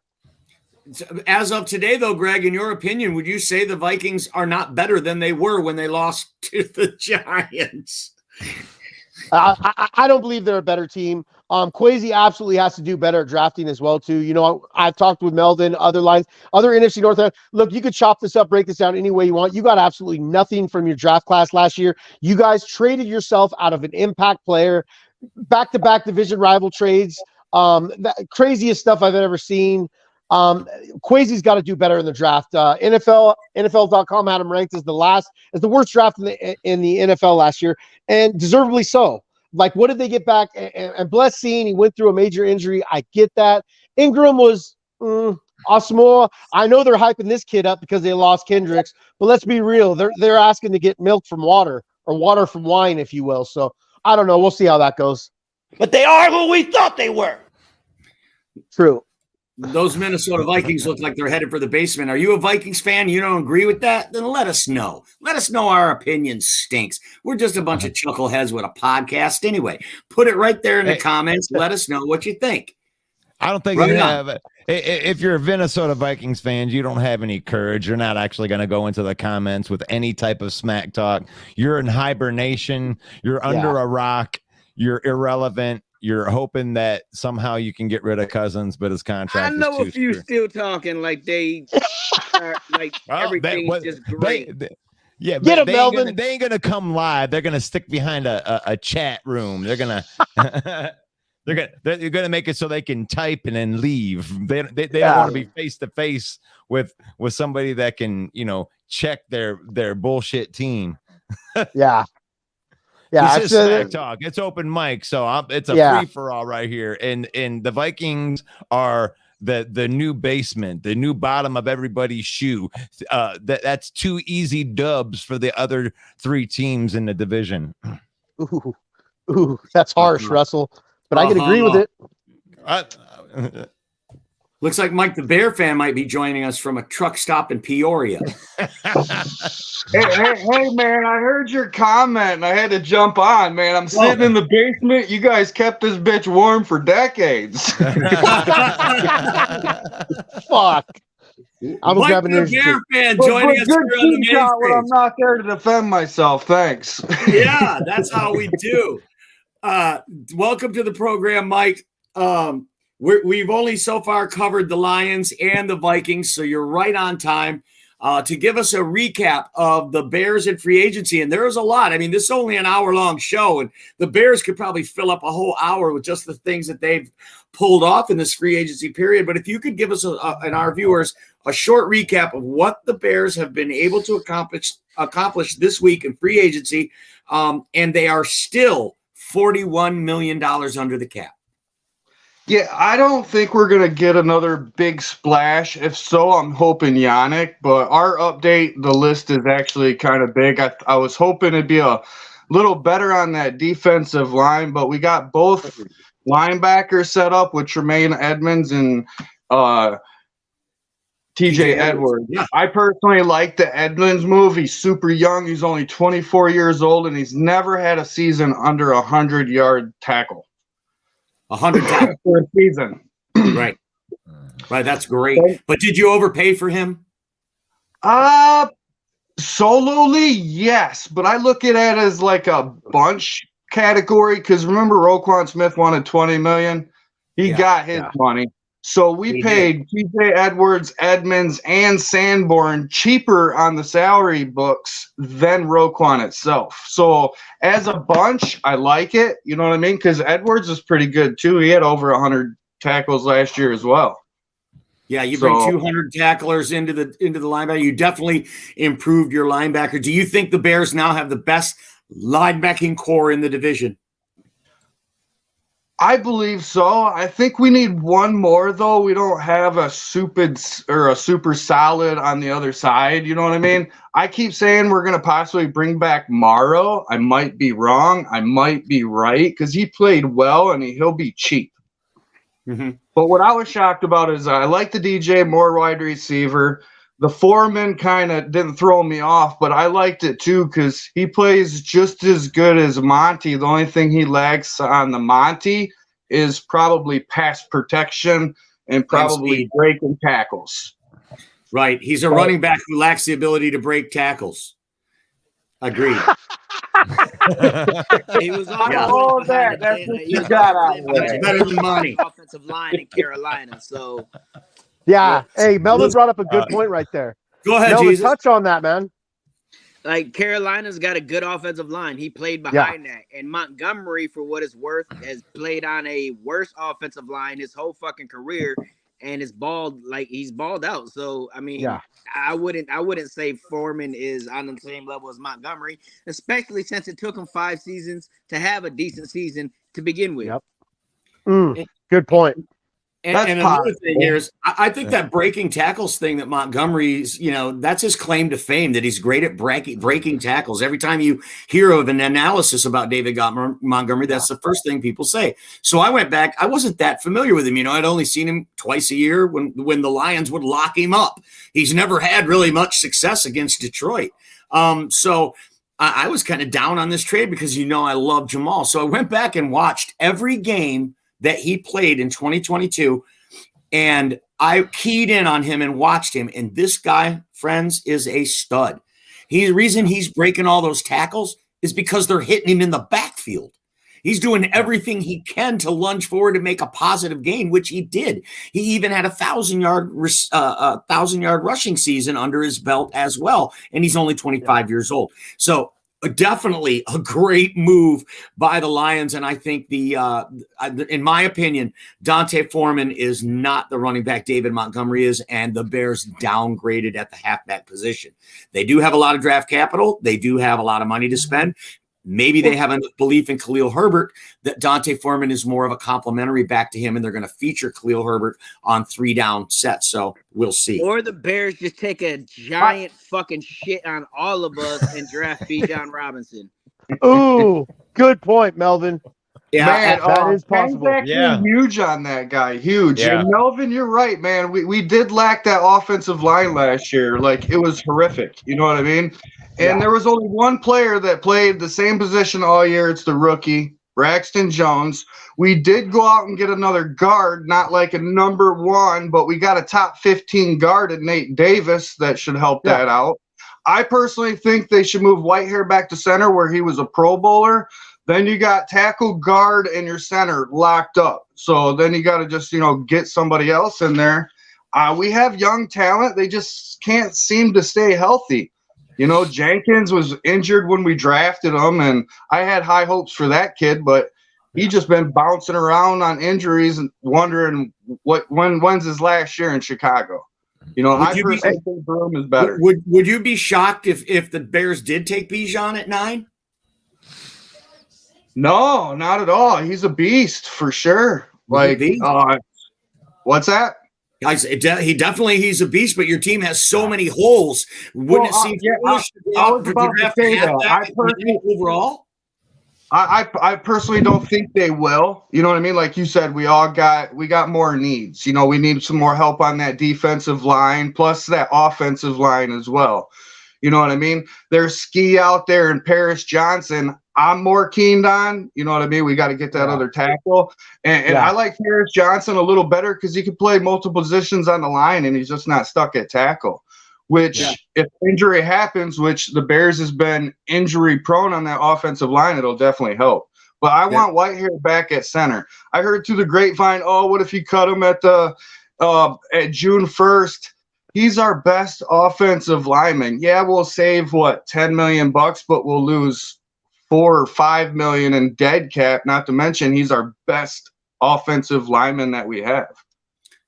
As of today, though, Greg, in your opinion, would you say the Vikings are not better than they were when they lost to the Giants? I don't believe they're a better team. Kwesi absolutely has to do better at drafting as well, too. You know, I've talked with Melvin, other NFC North. Look, you could chop this up, break this down any way you want. You got absolutely nothing from your draft class last year. You guys traded yourself out of an impact player, back-to-back division rival trades. The craziest stuff I've ever seen. Kwesi's got to do better in the draft. NFL.com had him ranked as the worst draft in the NFL last year, and deservedly so. Like, what did they get back? And bless seeing he went through a major injury. I get that. Ingram was Osmore. I know they're hyping this kid up because they lost Kendricks, but let's be real. They're asking to get milk from water, or water from wine, if you will. So I don't know. We'll see how that goes. But they are who we thought they were. True. Those Minnesota Vikings look like they're headed for the basement. Are you a Vikings fan? You don't agree with that? Then let us know. Let us know our opinion stinks. We're just a bunch of chuckleheads with a podcast anyway. Put it right there in the comments. Let us know what you think. I don't think you have – if you're a Minnesota Vikings fan, you don't have any courage. You're not actually going to go into the comments with any type of smack talk. You're in hibernation. You're under a rock. You're irrelevant. You're hoping that somehow you can get rid of Cousins, but his contract. I know is a few still talking like they are, like everything's just great. Get him, Melvin. They ain't gonna come live. They're gonna stick behind a chat room. They're gonna They're gonna make it so they can type and then leave. They don't want to be face to face with somebody that can, check their bullshit team. Yeah. This is Smack Talk. It's open mic, so it's a free for all right here. And the Vikings are the new basement, the new bottom of everybody's shoe. That's 2 easy dubs for the other 3 teams in the division. Ooh, that's harsh, Russell. But I can agree with it. Looks like Mike the Bear fan might be joining us from a truck stop in Peoria. Hey, man, I heard your comment and I had to jump on, man. I'm sitting in the basement. You guys kept this bitch warm for decades. Fuck. I'm Mike grabbing the Bear fan joining us here on the main stage. I'm not there to defend myself. Thanks. Yeah, that's how we do. Welcome to the program, Mike. We've only so far covered the Lions and the Vikings, so you're right on time to give us a recap of the Bears and free agency. And there is a lot. I mean, this is only an hour-long show, and the Bears could probably fill up a whole hour with just the things that they've pulled off in this free agency period. But if you could give us and our viewers a short recap of what the Bears have been able to accomplish this week in free agency, and they are still $41 million under the cap. Yeah, I don't think we're going to get another big splash. If so, I'm hoping Yannick. But our update, the list is actually kind of big. I was hoping it'd be a little better on that defensive line, but we got both linebackers set up with Tremaine Edmonds and TJ Edwards. Yeah. I personally like the Edmonds move. He's super young. He's only 24 years old, and he's never had a season under a 100-yard tackle. 100 tackles for a season. Right. That's great. But did you overpay for him? Solely, yes. But I look at it as like a bunch category because remember Roquan Smith wanted $20 million. He got his money. So we paid TJ Edwards, Edmonds, and Sanborn cheaper on the salary books than Roquan itself. So as a bunch, I like it. You know what I mean? Because Edwards is pretty good too. He had over 100 tackles last year as well. Yeah, you bring 200 tacklers into the linebacker. You definitely improved your linebacker. Do you think the Bears now have the best linebacking core in the division? I believe so. I think we need one more, though. We don't have a super solid on the other side. You know what I mean? I keep saying we're going to possibly bring back Morrow. I might be wrong. I might be right because he played well and he'll be cheap. Mm-hmm. But what I was shocked about is I like the DJ, more wide receiver. The Foreman kind of didn't throw me off, but I liked it too because he plays just as good as Monty. The only thing he lacks on the Monty is probably pass protection and probably breaking tackles. Right. He's a running back who lacks the ability to break tackles. Agreed. He was all that. That's what you got out of That's better than Monty. Offensive line in Carolina, so. Yeah. Hey, Melvin brought up a good point right there. Go ahead, Melvin, Jesus. touch on that, man. Like, Carolina's got a good offensive line. He played behind that. And Montgomery, for what it's worth, has played on a worse offensive line his whole fucking career and is he's balled out. So, I mean, I wouldn't say Foreman is on the same level as Montgomery, especially since it took him 5 seasons to have a decent season to begin with. Yep. Good point. And another thing here is I think that breaking tackles thing that Montgomery's, that's his claim to fame, that he's great at breaking tackles. Every time you hear of an analysis about David Montgomery, that's the first thing people say. So I went back. I wasn't that familiar with him. I'd only seen him twice a year when the Lions would lock him up. He's never had really much success against Detroit. So I was kind of down on this trade because, I love Jamal. So I went back and watched every game that he played in 2022, and I keyed in on him and watched him, and this guy, friends, is a stud. The reason he's breaking all those tackles is because they're hitting him in the backfield. He's doing everything he can to lunge forward and make a positive gain, which he did. He even had a 1,000-yard rushing season under his belt as well, and he's only 25 years old. So definitely a great move by the Lions. And I think in my opinion, Dante Foreman is not the running back David Montgomery is, and the Bears downgraded at the halfback position. They do have a lot of draft capital. They do have a lot of money to spend. Maybe they have a belief in Khalil Herbert that Dante Foreman is more of a complimentary back to him, and they're going to feature Khalil Herbert on 3-down sets. So we'll see. Or the Bears just take a giant fucking shit on all of us and draft Bijan Robinson. Ooh, good point, Melvin. Yeah, man, that is possible. Yeah, huge on that guy. Huge. Yeah. And Melvin, you're right, man. We did lack that offensive line last year. Like, it was horrific. You know what I mean? And there was only one player that played the same position all year. It's the rookie, Braxton Jones. We did go out and get another guard, not like a number one, but we got a top 15 guard at Nate Davis that should help that out. I personally think they should move Whitehair back to center where he was a Pro Bowler. Then you got tackle, guard, and your center locked up. So then you got to just, get somebody else in there. We have young talent. They just can't seem to stay healthy. Jenkins was injured when we drafted him, and I had high hopes for that kid, but he just been bouncing around on injuries and wondering when's his last year in Chicago. I personally think Broom is better. Would you be shocked if the Bears did take Bijan at 9? No, not at all. He's a beast for sure. Like, what's that? Guys, he's a beast, but your team has so many holes. Wouldn't it seem foolish to draft overall? I personally don't think they will. You know what I mean? Like you said, we got more needs. We need some more help on that defensive line, plus that offensive line as well. You know what I mean? There's Ski out there and Paris Johnson. I'm more keen on, you know what I mean? We got to get that other tackle. And I like Paris Johnson a little better because he can play multiple positions on the line and he's just not stuck at tackle. Which, if injury happens, which the Bears has been injury prone on that offensive line, it'll definitely help. But I want Whitehair back at center. I heard through the grapevine, what if you cut him at June 1st? He's our best offensive lineman. Yeah, we'll save $10 million, but we'll lose $4 or $5 million in dead cap. Not to mention, he's our best offensive lineman that we have.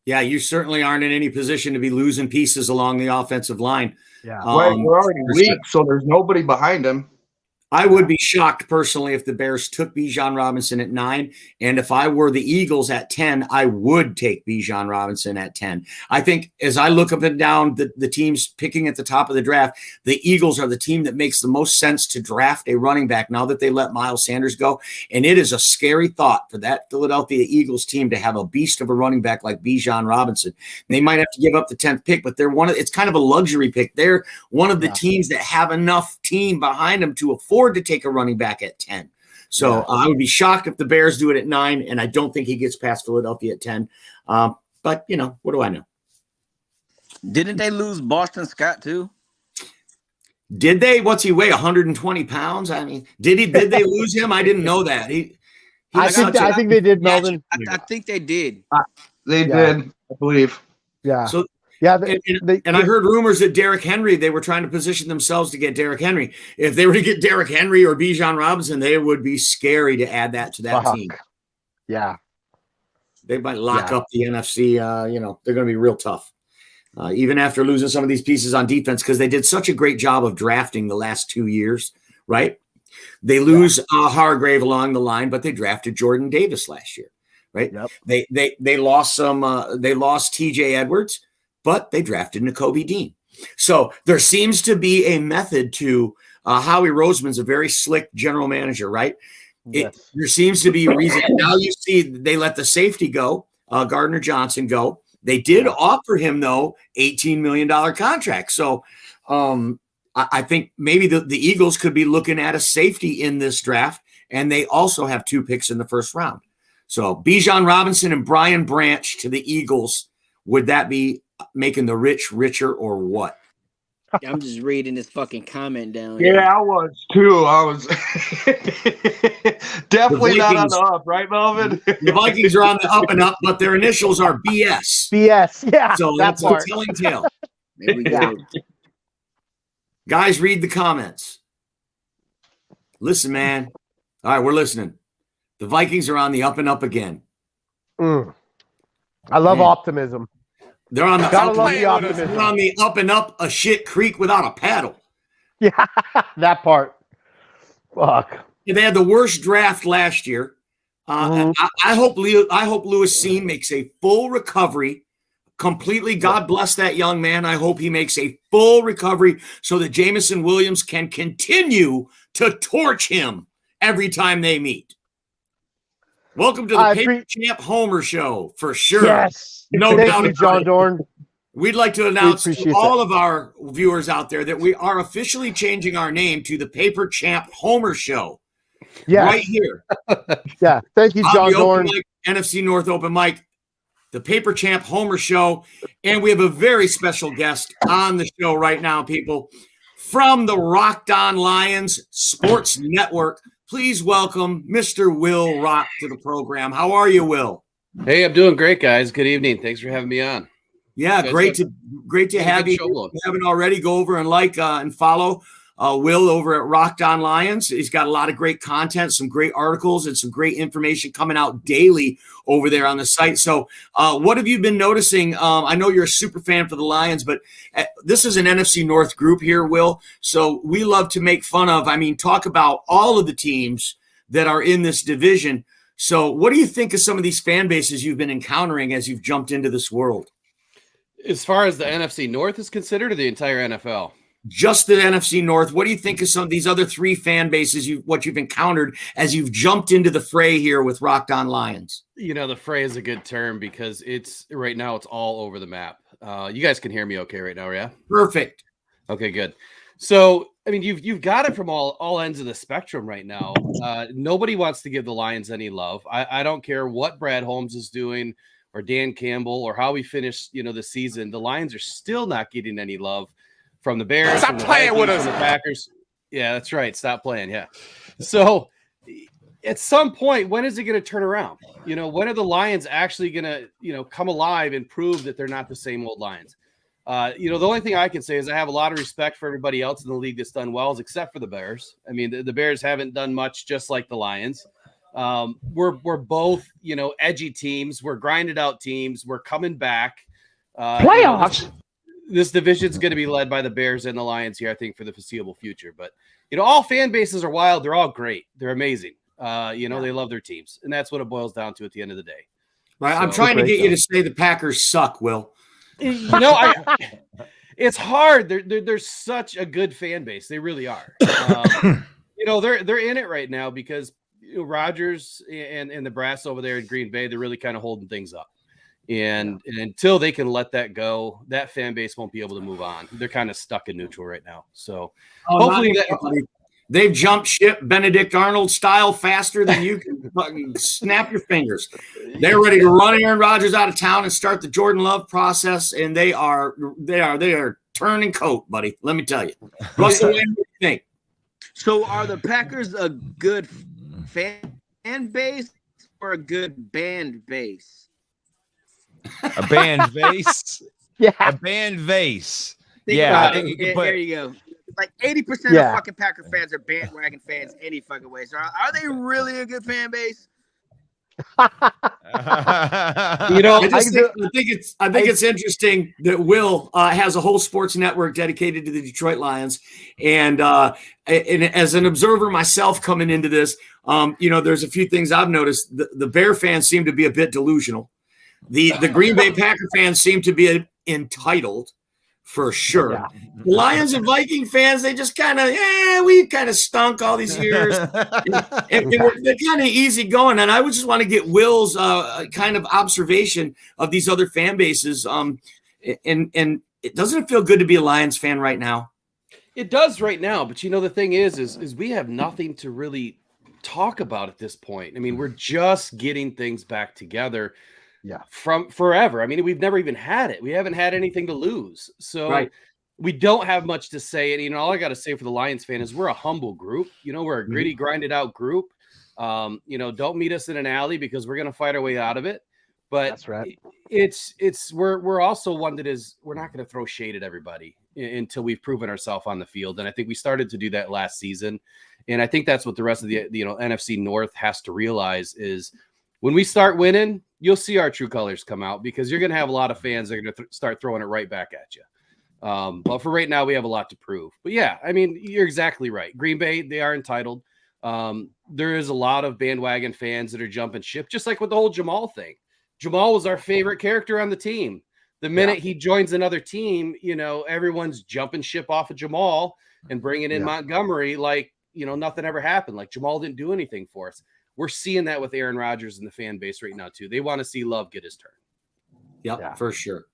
Yeah, you certainly aren't in any position to be losing pieces along the offensive line. Yeah, we're already weak, so there's nobody behind him. I would be shocked personally if the Bears took Bijan Robinson at 9. And if I were the Eagles at 10, I would take Bijan Robinson at 10. I think as I look up and down the teams picking at the top of the draft, the Eagles are the team that makes the most sense to draft a running back now that they let Miles Sanders go. And it is a scary thought for that Philadelphia Eagles team to have a beast of a running back like Bijan Robinson. They might have to give up the 10th pick, but it's kind of a luxury pick. They're one of the teams that have enough team behind them to afford to take a running back at 10. So I would be shocked if the Bears do it at 9, and I don't think he gets past Philadelphia at 10. But, what do I know? Didn't they lose Boston Scott too? Did they? What's he weigh, 120 pounds? I mean, did they lose him? I didn't know that. I think they did, Melvin. I think they did. They did, I believe. Yeah. So yeah, and I heard rumors that Derrick Henry, they were trying to position themselves to get Derrick Henry. If they were to get Derrick Henry or Bijan Robinson, they would be scary to add that to that team. Yeah. They might lock up the NFC. They're going to be real tough. Even after losing some of these pieces on defense, because they did such a great job of drafting the last 2 years, right? They lose Hargrave along the line, but they drafted Jordan Davis last year, right? Yep. They lost they lost TJ Edwards, but they drafted Nakobe Dean. So there seems to be a method to Howie Roseman's a very slick general manager, right? There seems to be a reason. Now you see they let the safety go, Gardner Johnson go. They did offer him, though, $18 million contract. So I think maybe the Eagles could be looking at a safety in this draft, and they also have 2 picks in the first round. So Bijan Robinson and Brian Branch to the Eagles, would that be making the rich richer or what? I'm just reading this fucking comment down here. Yeah, I was too. I was definitely not on the up, right, Melvin? The Vikings are on the up and up, but their initials are BS. BS, yeah. So that's a telling tale. There we go. Guys, read the comments. Listen, man. All right, we're listening. The Vikings are on the up and up again. I love optimism. They're on the Gotta love the optimism. They're on the up and up a shit creek without a paddle. Yeah, that part. Fuck. They had the worst draft last year. I hope Lewis Seen makes a full recovery. Completely, God bless that young man. I hope he makes a full recovery so that Jameson Williams can continue to torch him every time they meet. Welcome to the Paper Champ Homer Show, for sure. Yes. No Thank doubt you, John Dorn. We'd like to announce to all of our viewers out there that we are officially changing our name to the Paper Champ Homer Show. Yes. Right here. Yeah. Thank you, John Dorn. NFC North Open Mic, the Paper Champ Homer Show. And we have a very special guest on the show right now, people. From the Rocked On Lions Sports Network, please welcome Mr. Will Rock to the program. How are you, Will? Hey, I'm doing great, guys. Good evening. Thanks for having me on. Yeah, great to have you. If you haven't already, go over and and follow Will over at Rocked On Lions. He's got a lot of great content, some great articles, and some great information coming out daily over there on the site. So what have you been noticing? I know you're a super fan for the Lions, but this is an NFC North group here, Will. So we love to make fun of, talk about all of the teams that are in this division. So what do you think of some of these fan bases you've been encountering as you've jumped into this world? As far as the NFC North is considered, or the entire NFL? Just the NFC North. What do you think of some of these other three fan bases, what you've encountered as you've jumped into the fray here with Rocked On Lions? The fray is a good term because right now it's all over the map. You guys can hear me okay right now, yeah? Perfect. Okay, good. So, you've got it from all ends of the spectrum right now. Nobody wants to give the Lions any love. I don't care what Brad Holmes is doing or Dan Campbell or how we finished, the season. The Lions are still not getting any love from the Bears. Stop playing with us. From the Packers. Yeah, that's right. Stop playing. Yeah. So at some point, when is it going to turn around? When are the Lions actually going to, come alive and prove that they're not the same old Lions? The only thing I can say is I have a lot of respect for everybody else in the league that's done well, except for the Bears. The Bears haven't done much, just like the Lions. We're both, edgy teams. We're grinded out teams. We're coming back. Playoffs. This division's going to be led by the Bears and the Lions here, I think, for the foreseeable future. But, all fan bases are wild. They're all great. They're amazing. They love their teams. And that's what it boils down to at the end of the day. Right. I'm trying to get you to say the Packers suck, Will. It's hard. They're such a good fan base. They really are. They're in it right now because Rodgers and the brass over there in Green Bay, they're really kind of holding things up. And until they can let that go, that fan base won't be able to move on. They're kind of stuck in neutral right now. So hopefully they've jumped ship Benedict Arnold style faster than you can fucking snap your fingers. They're ready to run Aaron Rodgers out of town and start the Jordan Love process. And they are turning coat, buddy. Let me tell you. Russell, what do you think? So are the Packers a good fan base or a good band base? A band vase? Yeah. A band vase. I think you can there you go. Like 80% of fucking Packer fans are bandwagon fans any fucking way. So are they really a good fan base? I think it's interesting that Will has a whole sports network dedicated to the Detroit Lions, and as an observer myself coming into this, there's a few things I've noticed. The Bear fans seem to be a bit delusional. The Green Bay Packer fans seem to be entitled. For sure. Yeah. The Lions and Viking fans, they just kind of, we kind of stunk all these years. and they're kind of easy going. And I would just want to get Will's kind of observation of these other fan bases. And it doesn't feel good to be a Lions fan right now. It does right now. But, the thing is we have nothing to really talk about at this point. We're just getting things back together. Yeah, from forever. We've never even had it. We haven't had anything to lose. So we don't have much to say. And, all I got to say for the Lions fan is we're a humble group. We're a gritty, grinded out group. Don't meet us in an alley because we're going to fight our way out of it. But that's right. We're also one that is, we're not going to throw shade at everybody until we've proven ourselves on the field. And I think we started to do that last season. And I think that's what the rest of the NFC North has to realize is when we start winning, you'll see our true colors come out because you're going to have a lot of fans that are going to start throwing it right back at you. But for right now, we have a lot to prove. But yeah, I mean, you're exactly right. Green Bay, they are entitled. There is a lot of bandwagon fans that are jumping ship, just like with the whole Jamal thing. Jamal was our favorite character on the team. The minute he joins another team, everyone's jumping ship off of Jamal and bringing in Montgomery like, nothing ever happened. Like Jamal didn't do anything for us. We're seeing that with Aaron Rodgers and the fan base right now, too. They want to see Love get his turn. Yep, for sure.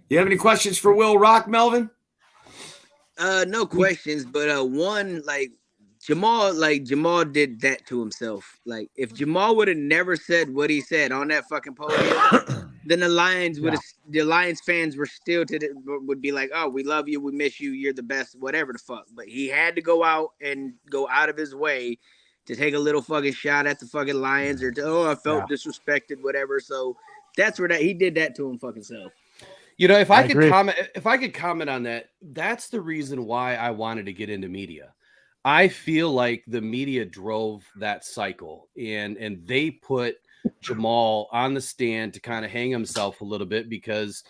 You have any questions for Will Rock, Melvin? No questions, but one, Jamal did that to himself. Like, if Jamal would have never said what he said on that fucking podium, then the Lions fans were still would be like, oh, we love you, we miss you, you're the best, whatever the fuck. But he had to go out of his way to take a little fucking shot at the fucking Lions or I felt disrespected, whatever. So that's where he did that to him fucking self. If I could comment on that, that's the reason why I wanted to get into media. I feel like the media drove that cycle and they put Jamal on the stand to kind of hang himself a little bit because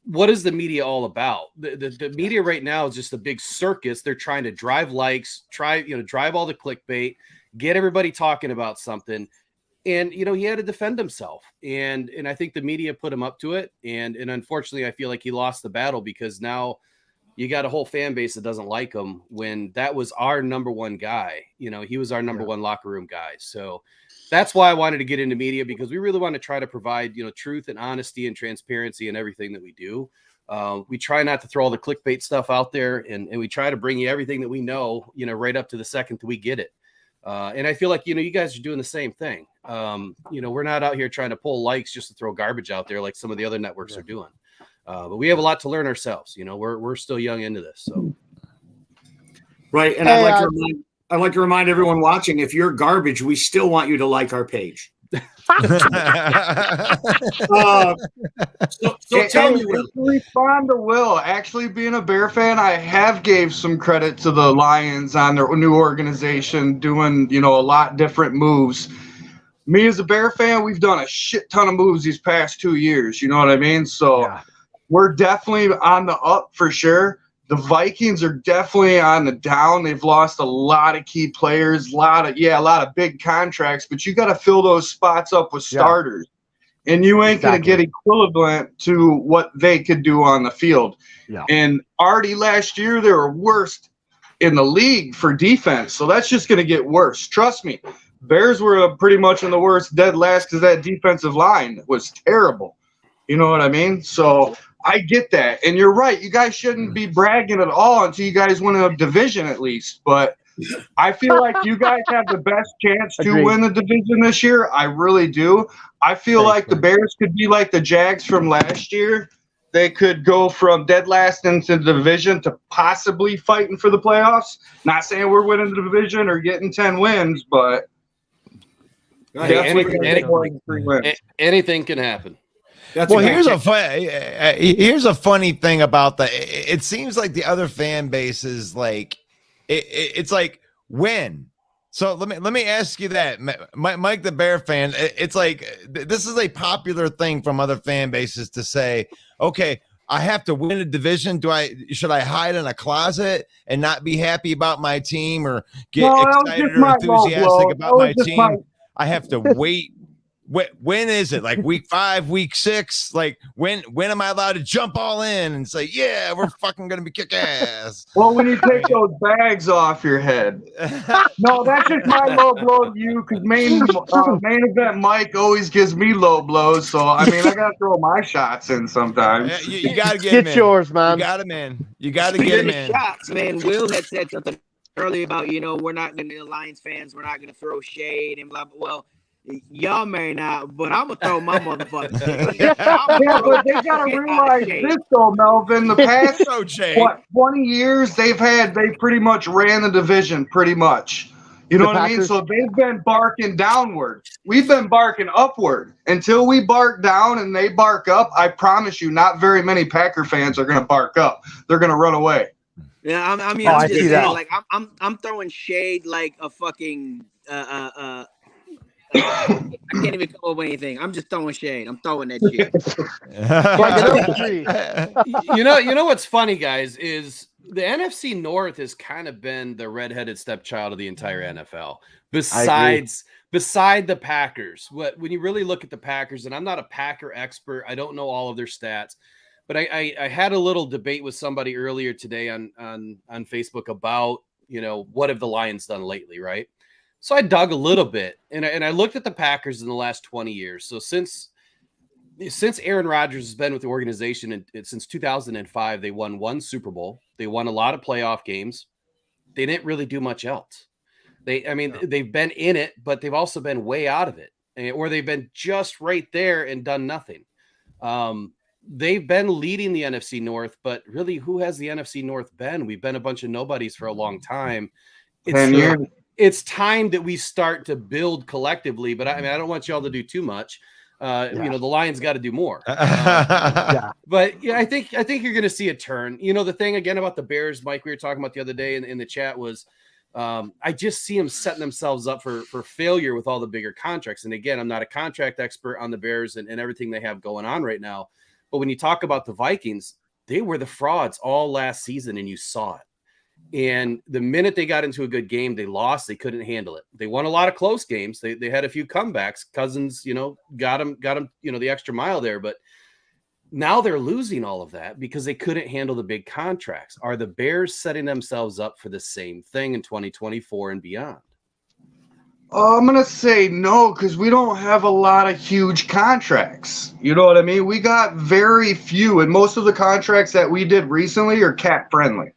what is the media all about? The media right now is just a big circus. They're trying to drive likes, drive all the clickbait, get everybody talking about something. And, he had to defend himself. And I think the media put him up to it. And unfortunately, I feel like he lost the battle because now you got a whole fan base that doesn't like him when that was our number one guy. He was our number one locker room guy. So that's why I wanted to get into media because we really want to try to provide, truth and honesty and transparency in everything that we do. We try not to throw all the clickbait stuff out there and we try to bring you everything that we know, right up to the second that we get it. And I feel like, you guys are doing the same thing. We're not out here trying to pull likes just to throw garbage out there like some of the other networks are doing. But we have a lot to learn ourselves. We're still young into this. So, right. And I'd like to remind everyone watching, if you're garbage, we still want you to like our page. So tell me, to respond to Will, actually being a Bear fan, I have gave some credit to the Lions on their new organization, doing, a lot different moves. Me as a Bear fan, we've done a shit ton of moves these past 2 years. You know what I mean? So we're definitely on the up for sure. The Vikings are definitely on the down. They've lost a lot of key players, a lot of big contracts, but you got to fill those spots up with starters. And you ain't going to get equivalent to what they could do on the field. Yeah. And already last year, they were worst in the league for defense. So that's just going to get worse. Trust me. Bears were pretty much in the worst dead last because that defensive line was terrible. You know what I mean? So I get that. And you're right. You guys shouldn't be bragging at all until you guys win a division at least. But I feel like you guys have the best chance to win the division this year. I really do. I feel like the Bears could be like the Jags from last year. They could go from dead last into the division to possibly fighting for the playoffs. Not saying we're winning the division or getting 10 wins, but anything can happen. Here's a funny thing about that. It seems like the other fan bases it's like when. So let me ask you that, Mike the Bear fan. It's like this is a popular thing from other fan bases to say, okay, I have to win a division. Should I hide in a closet and not be happy about my team or get excited or enthusiastic about my team? I have to wait. When is it? Like week 5, week 6? Like when am I allowed to jump all in and say, yeah, we're fucking gonna be kick ass? Well, when you take those bags off your head. No, that's just my low blow to you because main event Mike always gives me low blows. So I mean, I gotta throw my shots in sometimes. You gotta get yours, man. You got him in. You gotta get him in. Shots, man. Will had said something earlier about we're not gonna be Lions fans. We're not gonna throw shade and blah blah. Well. Y'all may not, but I'm gonna throw my motherfucker. But they gotta realize this though, Melvin. The past 20 years they pretty much ran the division pretty much. You know what I mean? So they've been barking downward. We've been barking upward. Until we bark down and they bark up, I promise you, not very many Packer fans are gonna bark up. They're gonna run away. Yeah, I mean, Oh, I'm I just see saying, that. like, I'm throwing shade like a fucking I can't even come up with anything. I'm just throwing shade. I'm throwing that shit. You know what's funny, guys, is the NFC North has kind of been the redheaded stepchild of the entire NFL. Beside the Packers. When you really look at the Packers, and I'm not a Packer expert, I don't know all of their stats, but I had a little debate with somebody earlier today on Facebook about, you know, what have the Lions done lately, right? So I dug a little bit, and I looked at the Packers in the last 20 years. So since Aaron Rodgers has been with the organization and since 2005, they won 1 Super Bowl. They won a lot of playoff games. They didn't really do much else. They've been in it, but they've also been way out of it, or they've been just right there and done nothing. They've been leading the NFC North, but really, who has the NFC North been? We've been a bunch of nobodies for a long time. 10 years. It's time that we start to build collectively, but I don't want y'all to do too much. You know, the Lions got to do more. But yeah, I think you're going to see a turn. You know, the thing again about the Bears, Mike, we were talking about the other day in the chat was, I just see them setting themselves up for failure with all the bigger contracts. And again, I'm not a contract expert on the Bears and everything they have going on right now. But when you talk about the Vikings, they were the frauds all last season, and you saw it. And the minute they got into a good game, they lost. They couldn't handle it. They won a lot of close games. They had a few comebacks. Cousins, you know, got them, you know, the extra mile there. But now they're losing all of that because they couldn't handle the big contracts. Are the Bears setting themselves up for the same thing in 2024 and beyond? I'm going to say no, because we don't have a lot of huge contracts. You know what I mean? We got very few, and most of the contracts that we did recently are cap friendly.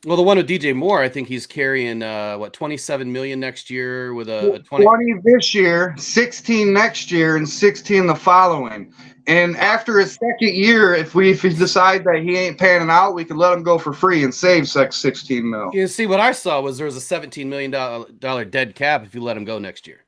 Well, the one with DJ Moore, I think he's carrying $27 million next year with a 20 this year, 16 next year, and 16 the following. And after his second year, if we decide that he ain't panning out, we could let him go for free and save 16 mil. You see, what I saw was there was a $17 million dead cap if you let him go next year.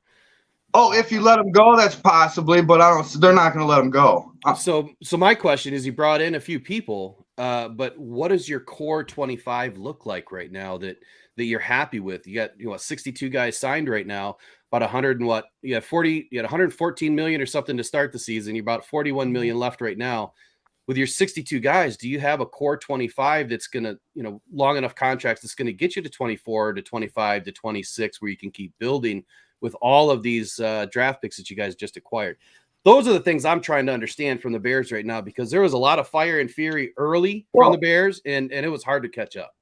Oh, if you let him go, that's possibly, but they're not going to let him go. So my question is, you brought in a few people, but what does your core 25 look like right now that you're happy with? You got 62 guys signed right now, about 100 and what? You had 114 million or something to start the season. You're about 41 million left right now. With your 62 guys, do you have a core 25 that's going to, long enough contracts that's going to get you to 24 to 25 to 26 where you can keep building with all of these draft picks that you guys just acquired? Those are the things I'm trying to understand from the Bears right now, because there was a lot of fire and fury early from the Bears, and it was hard to catch up.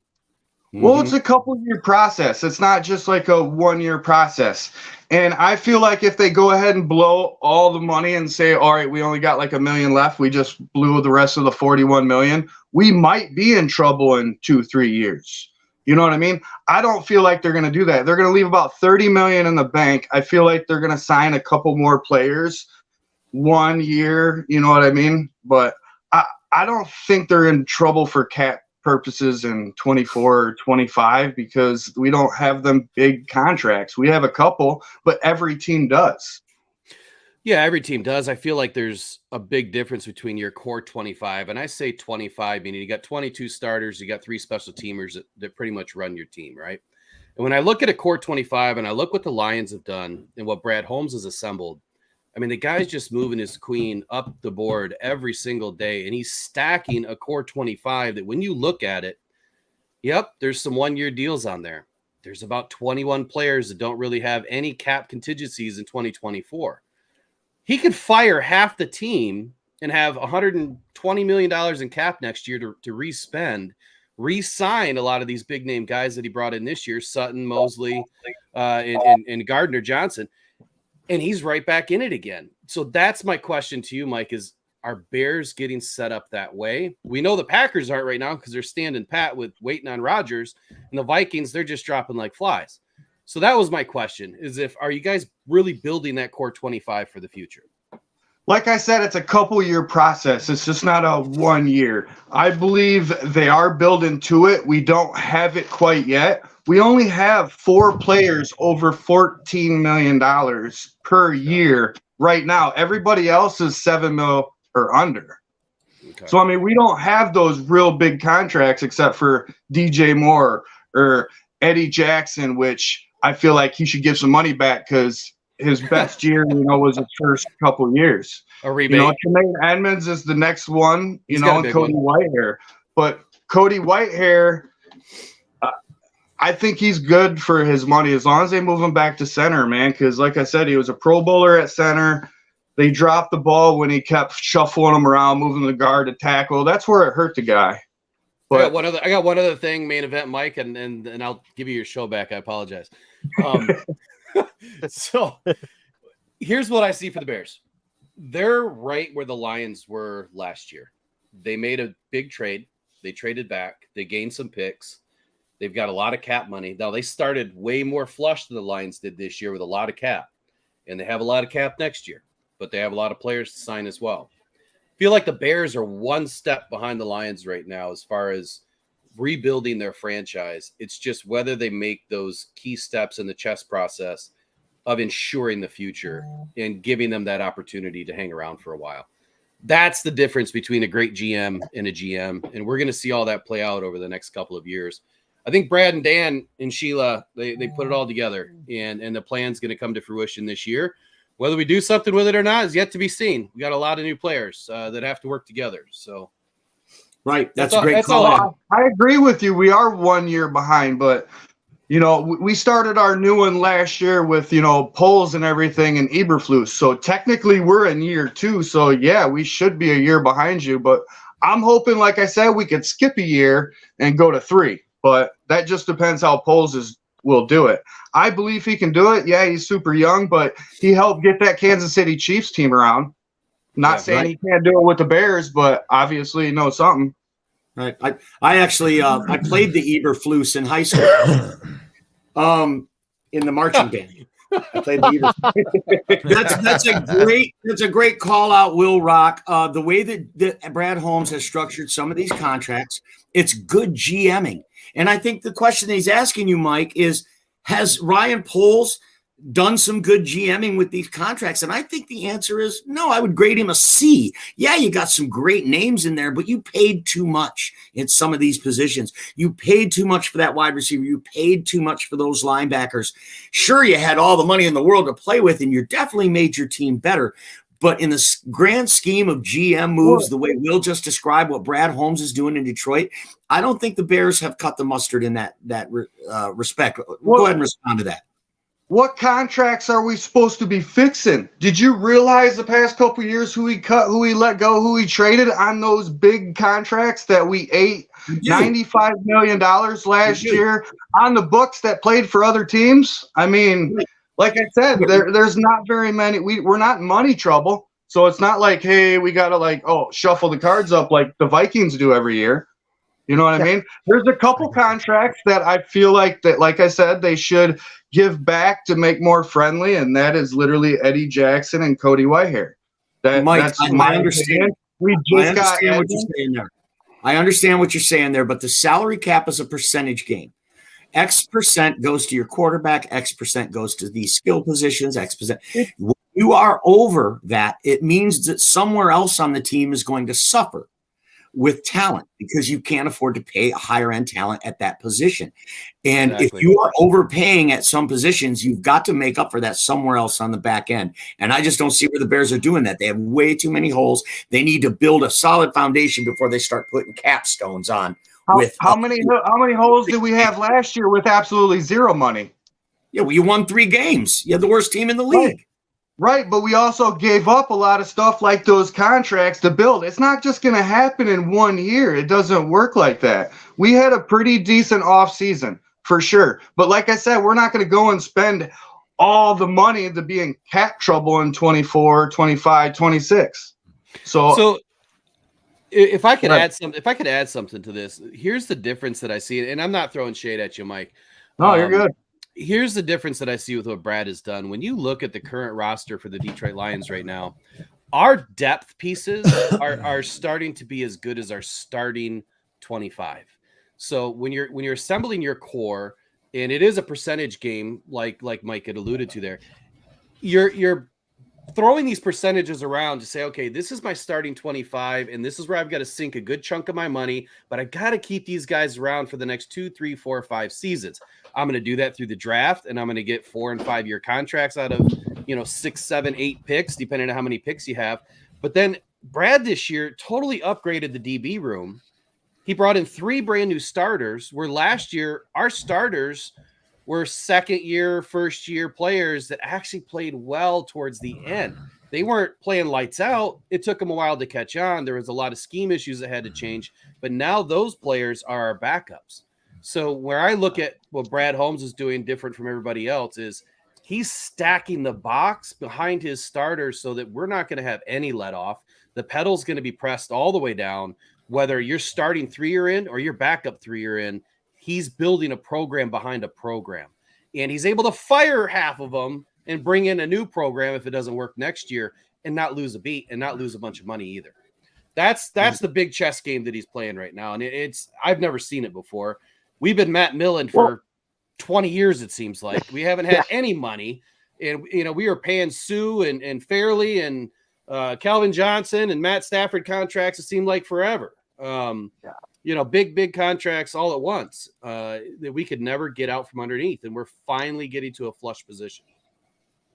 Well, it's a couple-year process. It's not just like a one-year process. And I feel like if they go ahead and blow all the money and say, all right, we only got like $1 million left, we just blew the rest of the 41 million, we might be in trouble in 2-3 years. You know what I mean? I don't feel like they're going to do that. They're going to leave about 30 million in the bank. I feel like they're going to sign a couple more players 1 year, you know what I mean? But I don't think they're in trouble for cap purposes in 24 or 25 because we don't have them big contracts. We have a couple, but every team does. Yeah, every team does. I feel like there's a big difference between your core 25, and I say 25, meaning you got 22 starters, you got 3 special teamers that pretty much run your team, right? And when I look at a core 25 and I look what the Lions have done and what Brad Holmes has assembled, I mean, the guy's just moving his queen up the board every single day, and he's stacking a core 25 that when you look at it, yep, there's some one-year deals on there. There's about 21 players that don't really have any cap contingencies in 2024. He could fire half the team and have $120 million in cap next year to re-sign a lot of these big-name guys that he brought in this year, Sutton, Mosley, and Gardner-Johnson. And he's right back in it again. So that's my question to you, Mike, is are Bears getting set up that way? We know the Packers aren't right now because they're standing pat with waiting on Rodgers, and the Vikings, they're just dropping like flies. So that was my question, is are you guys really building that core 25 for the future? Like I said, it's a couple-year process. It's just not a 1 year. I believe they are building to it. We don't have it quite yet. We only have 4 players over $14 million per year right now. Everybody else is $7 million or under. So, I mean, we don't have those real big contracts except for DJ Moore or Eddie Jackson, which I feel like he should give some money back because his best year, was his first couple of years. A rebate. Tremaine Edmonds is the next one, He's and Cody Whitehair. But Cody Whitehair, I think he's good for his money as long as they move him back to center, man. Because, like I said, he was a Pro Bowler at center. They dropped the ball when he kept shuffling him around, moving the guard to tackle. That's where it hurt the guy. But I got one other thing, main event, Mike, and I'll give you your show back. I apologize. So here's what I see for the Bears. They're right where the Lions were last year. They made a big trade. They traded back. They gained some picks. They've got a lot of cap money. Now, they started way more flush than the Lions did this year with a lot of cap. And they have a lot of cap next year. But they have a lot of players to sign as well. I feel like the Bears are one step behind the Lions right now as far as rebuilding their franchise. It's just whether they make those key steps in the chess process of ensuring the future and giving them that opportunity to hang around for a while. That's the difference between a great GM and a GM. And we're going to see all that play out over the next couple of years. I think Brad and Dan and Sheila, they put it all together, and the plan's going to come to fruition this year. Whether we do something with it or not is yet to be seen. We got a lot of new players that have to work together. So, right, that's a great call. I agree with you. We are 1 year behind, but we started our new one last year with polls and everything and Eberflus. So technically, we're in year 2. So yeah, we should be a year behind you. But I'm hoping, like I said, we could skip a year and go to 3. But that just depends how polls will do it. I believe he can do it. Yeah, he's super young, but he helped get that Kansas City Chiefs team around. Not saying he can't do it with the Bears, but obviously he knows something. Right. I actually I played the Eberflus in high school. In the marching band. I played the that's a great call out, Will Rock. The way that Brad Holmes has structured some of these contracts, it's good GMing. And I think the question that he's asking you, Mike, is has Ryan Poles done some good GMing with these contracts? And I think the answer is no. I would grade him a C. Yeah, you got some great names in there, but you paid too much in some of these positions. You paid too much for that wide receiver. You paid too much for those linebackers. Sure, you had all the money in the world to play with, and you definitely made your team better. But in the grand scheme of GM moves, the way Will just described what Brad Holmes is doing in Detroit, I don't think the Bears have cut the mustard in that respect. Go ahead and respond to that. What contracts are we supposed to be fixing? Did you realize the past couple of years who he cut, who he let go, who he traded on those big contracts that we ate $95 million last year on the books that played for other teams? I mean, like I said, there's not very many. We're not in money trouble. So it's not like, hey, we got to shuffle the cards up like the Vikings do every year. You know what I mean? There's a couple contracts that I feel like I said, they should give back to make more friendly, and that is literally Eddie Jackson and Cody Whitehair. Mike, I understand. I understand what you're saying there, but the salary cap is a percentage game. X percent goes to your quarterback, X percent goes to these skill positions, X percent. When you are over that, it means that somewhere else on the team is going to suffer with talent because you can't afford to pay a higher end talent at that position. And if you are overpaying at some positions, you've got to make up for that somewhere else on the back end. And I just don't see where the Bears are doing that. They have way too many holes. They need to build a solid foundation before they start putting capstones on. How many holes did we have last year with absolutely zero money? Yeah, well, you won 3 games. You had the worst team in the league. Right, but we also gave up a lot of stuff like those contracts to build. It's not just going to happen in 1 year. It doesn't work like that. We had a pretty decent offseason for sure. But like I said, we're not going to go and spend all the money to be in cap trouble in 24, 25, 26. So if I could add something to this, here's the difference that I see. And I'm not throwing shade at you, Mike. No, you're good. Here's the difference that I see with what Brad has done. When you look at the current roster for the Detroit Lions right now, our depth pieces are starting to be as good as our starting 25. So when you're assembling your core, and it is a percentage game, like Mike had alluded to there, you're throwing these percentages around to say, okay, this is my starting 25, and this is where I've got to sink a good chunk of my money, but I got to keep these guys around for the next 2, 3, 4, 5 seasons. I'm going to do that through the draft, and I'm going to get 4 and 5 year contracts out of 6, 7, 8 picks, depending on how many picks you have. But then Brad this year totally upgraded the DB room. He brought in 3 brand new starters, where last year our starters were second year, first year players that actually played well towards the end. They weren't playing lights out. It took them a while to catch on. There was a lot of scheme issues that had to change, but now those players are our backups. So where I look at what Brad Holmes is doing different from everybody else is he's stacking the box behind his starters so that we're not going to have any let off. The pedal's going to be pressed all the way down, whether you're starting 3 year in or your backup 3 year in. He's building a program behind a program, and he's able to fire half of them and bring in a new program if it doesn't work next year and not lose a beat and not lose a bunch of money either. That's the big chess game that he's playing right now. And I've never seen it before. We've been Matt Millen for 20 years. It seems like we haven't had any money, and, we were paying Sue and Fairley and Calvin Johnson and Matt Stafford contracts. It seemed like forever. Big contracts all at once that we could never get out from underneath. And we're finally getting to a flush position.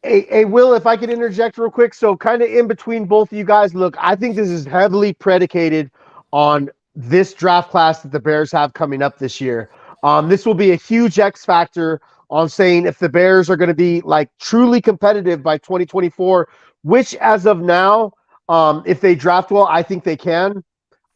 Hey, Will, if I could interject real quick. So kind of in between both of you guys, look, I think this is heavily predicated on this draft class that the Bears have coming up this year. This will be a huge X factor on saying if the Bears are going to be like truly competitive by 2024, which as of now, if they draft well, I think they can.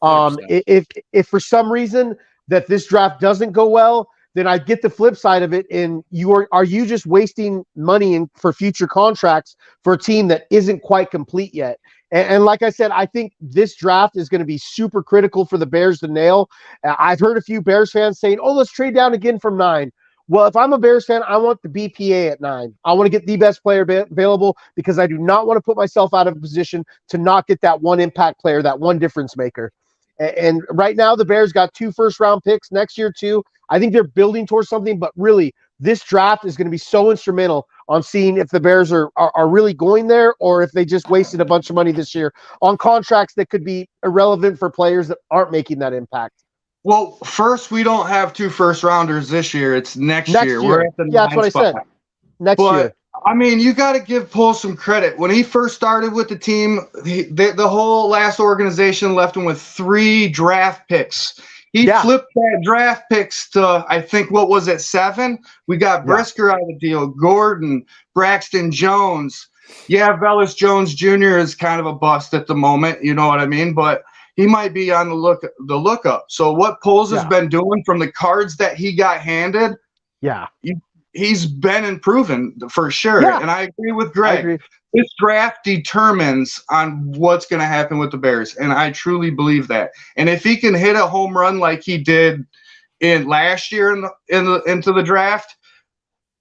If for some reason that this draft doesn't go well, then I get the flip side of it. And are you just wasting money for future contracts for a team that isn't quite complete yet? And like I said, I think this draft is going to be super critical for the Bears to nail. I've heard a few Bears fans saying, "Oh, let's trade down again from 9." Well, if I'm a Bears fan, I want the BPA at 9. I want to get the best player available because I do not want to put myself out of a position to not get that one impact player, that one difference maker. And right now, the Bears got 2 first-round picks next year, too. I think they're building towards something, but really, this draft is going to be so instrumental on seeing if the Bears are really going there or if they just wasted a bunch of money this year on contracts that could be irrelevant for players that aren't making that impact. Well, first, we don't have 2 first-rounders this year. It's next year. We're at the that's what spot. I said. Next year. I mean, you got to give Poole some credit. When he first started with the team, the whole last organization left him with 3 draft picks. He flipped that draft picks to, I think, what was it, 7? We got Brisker out of the deal, Gordon, Braxton Jones. Yeah, Velus Jones Jr. is kind of a bust at the moment, you know what I mean? But he might be on the lookup. So what Poles has been doing from the cards that he got handed, he's been improving for sure. Yeah. And I agree with Gregg. This draft determines on what's going to happen with the Bears, and I truly believe that. And if he can hit a home run like he did in last year into the draft,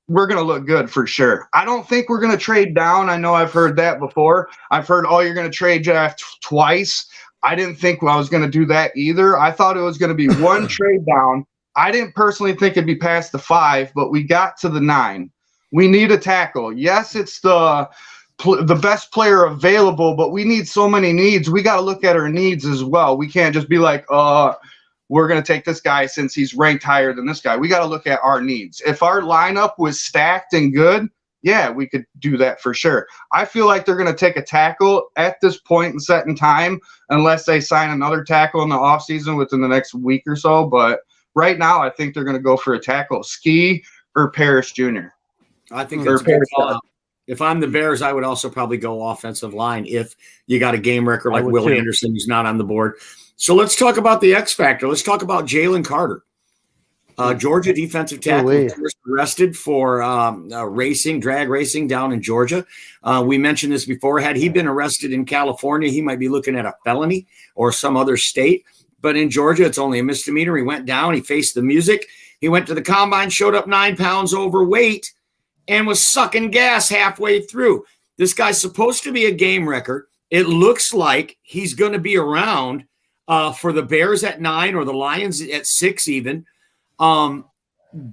we're going to look good for sure. I don't think we're going to trade down. I know I've heard that before. I've heard, you're going to trade draft twice. I didn't think I was going to do that either. I thought it was going to be 1 trade down. I didn't personally think it'd be past the 5, but we got to the 9. We need a tackle. Yes, it's the best player available, but we need so many needs. We got to look at our needs as well. We can't just be like, we're going to take this guy since he's ranked higher than this guy. We got to look at our needs. If our lineup was stacked and good, we could do that for sure. I feel like they're going to take a tackle at this point and set in time unless they sign another tackle in the offseason within the next week or so. But right now, I think they're going to go for a tackle, Ski or Parrish Jr. I think that's good. If I'm the Bears, I would also probably go offensive line if you got a game record like Will Anderson who's not on the board. So let's talk about the X factor. Let's talk about Jalen Carter. Georgia defensive tackle was arrested for drag racing down in Georgia. We mentioned this before. Had he been arrested in California, he might be looking at a felony or some other state. But in Georgia, it's only a misdemeanor. He went down. He faced the music. He went to the combine, showed up 9 pounds overweight, and was sucking gas halfway through. This guy's supposed to be a game wrecker. It looks like he's going to be around for the Bears at 9 or the Lions at 6 even.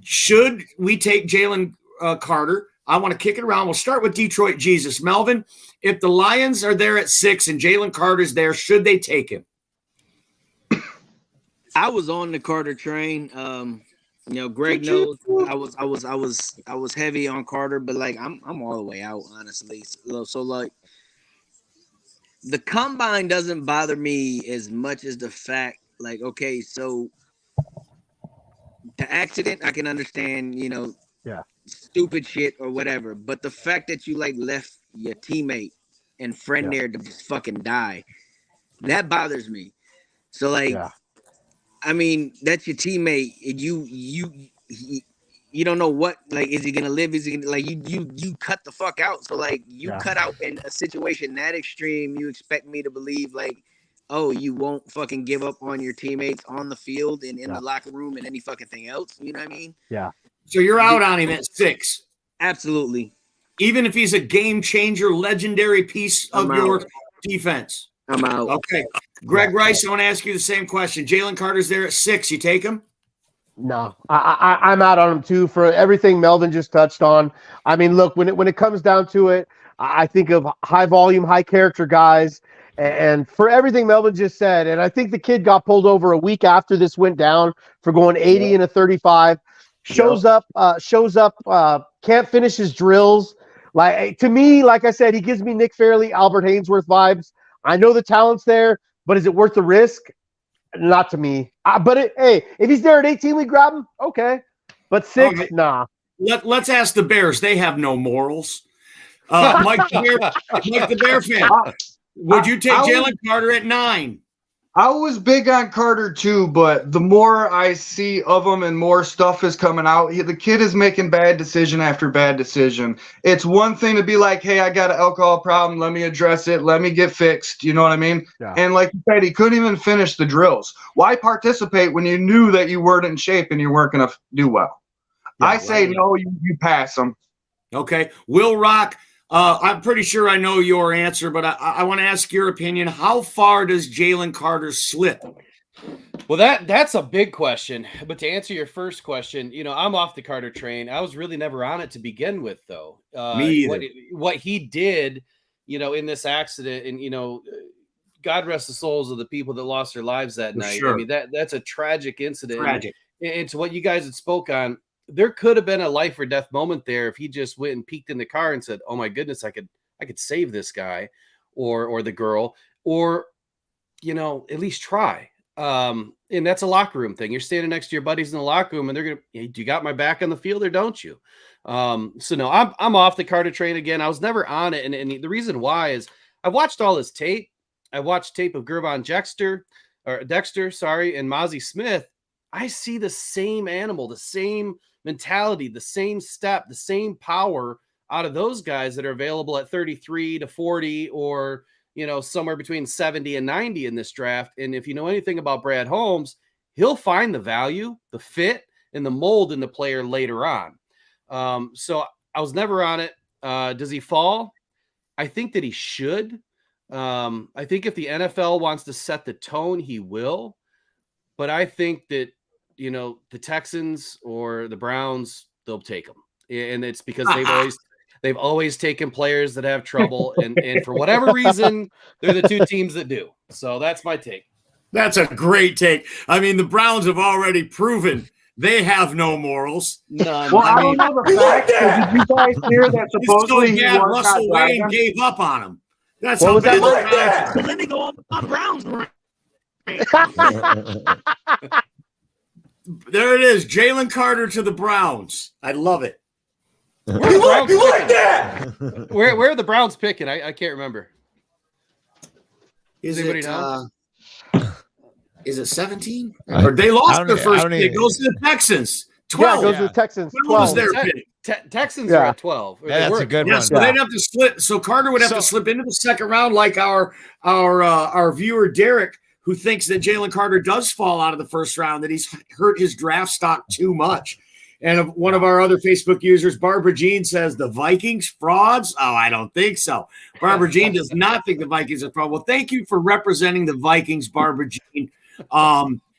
Should we take Jalen Carter? I want to kick it around. We'll start with Detroit Jesus. Melvin, if the Lions are there at 6 and Jalen Carter's there, should they take him? I was on the Carter train. Gregg knows I was heavy on Carter, but like I'm all the way out, honestly. So like the combine doesn't bother me as much as the fact, like, okay, so the accident I can understand, stupid shit or whatever, but the fact that you like left your teammate and friend there to just fucking die, that bothers me. So like, I mean, that's your teammate, and you don't know what, like, is he gonna live? Is he gonna, like, you cut the fuck out? So like, you cut out in a situation that extreme. You expect me to believe like, oh, you won't fucking give up on your teammates on the field and in the locker room and any fucking thing else? You know what I mean? Yeah. So you're out on him at 6. Absolutely. Even if he's a game changer, legendary piece of your defense. I'm out. Okay. Gregg Rice, I want to ask you the same question. Jalen Carter's there at 6. You take him? No, I'm out on him too for everything Melvin just touched on. I mean, look, when it comes down to it, I think of high volume, high character guys. And for everything Melvin just said, and I think the kid got pulled over a week after this went down for going 80 and a 35. Shows up, can't finish his drills. Like, to me, like I said, he gives me Nick Fairley, Albert Hainsworth vibes. I know the talent's there, but is it worth the risk? Not to me. But if he's there at 18, we grab him. Okay, but 6, nah. Let's ask the Bears. They have no morals. Mike the Bear fan. Would you take Jalen Carter at 9? I was big on Carter too, but the more I see of him and more stuff is coming out, the kid is making bad decision after bad decision. It's one thing to be like, hey, I got an alcohol problem. Let me address it. Let me get fixed. You know what I mean? Yeah. And like you said, he couldn't even finish the drills. Why participate when you knew that you weren't in shape and you weren't going to do well? Yeah, I say no, you pass him. Okay. Will Rock, I'm pretty sure I know your answer, but I want to ask your opinion. How far does Jalen Carter slip? Well, that's a big question. But to answer your first question, I'm off the Carter train. I was really never on it to begin with, though. Me either. What he did, in this accident, and God rest the souls of the people that lost their lives that night. Sure. I mean, that's a tragic incident. Tragic. And to what you guys had spoke on, there could have been a life or death moment there if he just went and peeked in the car and said, "Oh my goodness, I could save this guy or the girl," or at least try. And that's a locker room thing. You're standing next to your buddies in the locker room, and they're gonna, "Hey, do you got my back on the field or don't you?" So no, I'm off the Carter train again. I was never on it, and the reason why is I watched all his tape. I watched tape of Gervon Dexter, and Mozzie Smith. I see the same animal, the same mentality, the same step, the same power out of those guys that are available at 33 to 40 or, somewhere between 70 and 90 in this draft. And if you know anything about Brad Holmes, he'll find the value, the fit, and the mold in the player later on. So I was never on it. Does he fall? I think that he should. I think if the NFL wants to set the tone, he will. But I think that, the Texans or the Browns, they'll take them. And it's because they've always taken players that have trouble. And for whatever reason, they're the two teams that do. So that's my take. That's a great take. I mean, the Browns have already proven they have no morals. None. Well, I don't know the facts. Did you guys hear that supposedly Russell Wayne gave up on him? That's what how was bad Let me go on Browns. There it is. Jalen Carter to the Browns. I love it. Where are the Browns picking? I can't remember. Is anybody know? Is it 17? Or they lost their first pick. It goes to the Texans. 12. Yeah, it goes to the Texans. 12 was their pick. Texans are at 12. That's a good one. So they'd have to split. So Carter would have to slip into the second round, like our viewer Derek, who thinks that Jalen Carter does fall out of the first round, that he's hurt his draft stock too much. And one of our other Facebook users, Barbara Jean, says the Vikings frauds. Oh, I don't think so. Barbara Jean does not think the Vikings are fraud. Well, thank you for representing the Vikings, Barbara Jean.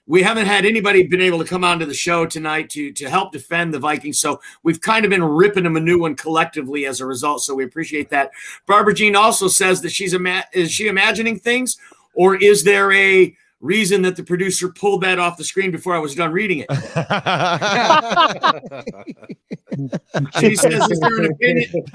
we haven't had anybody been able to come onto the show tonight to help defend the Vikings. So we've kind of been ripping them a new one collectively as a result. So we appreciate that. Barbara Jean also says that is she imagining things, or is there a reason that the producer pulled that off the screen before I was done reading it? She says, is there an opinion?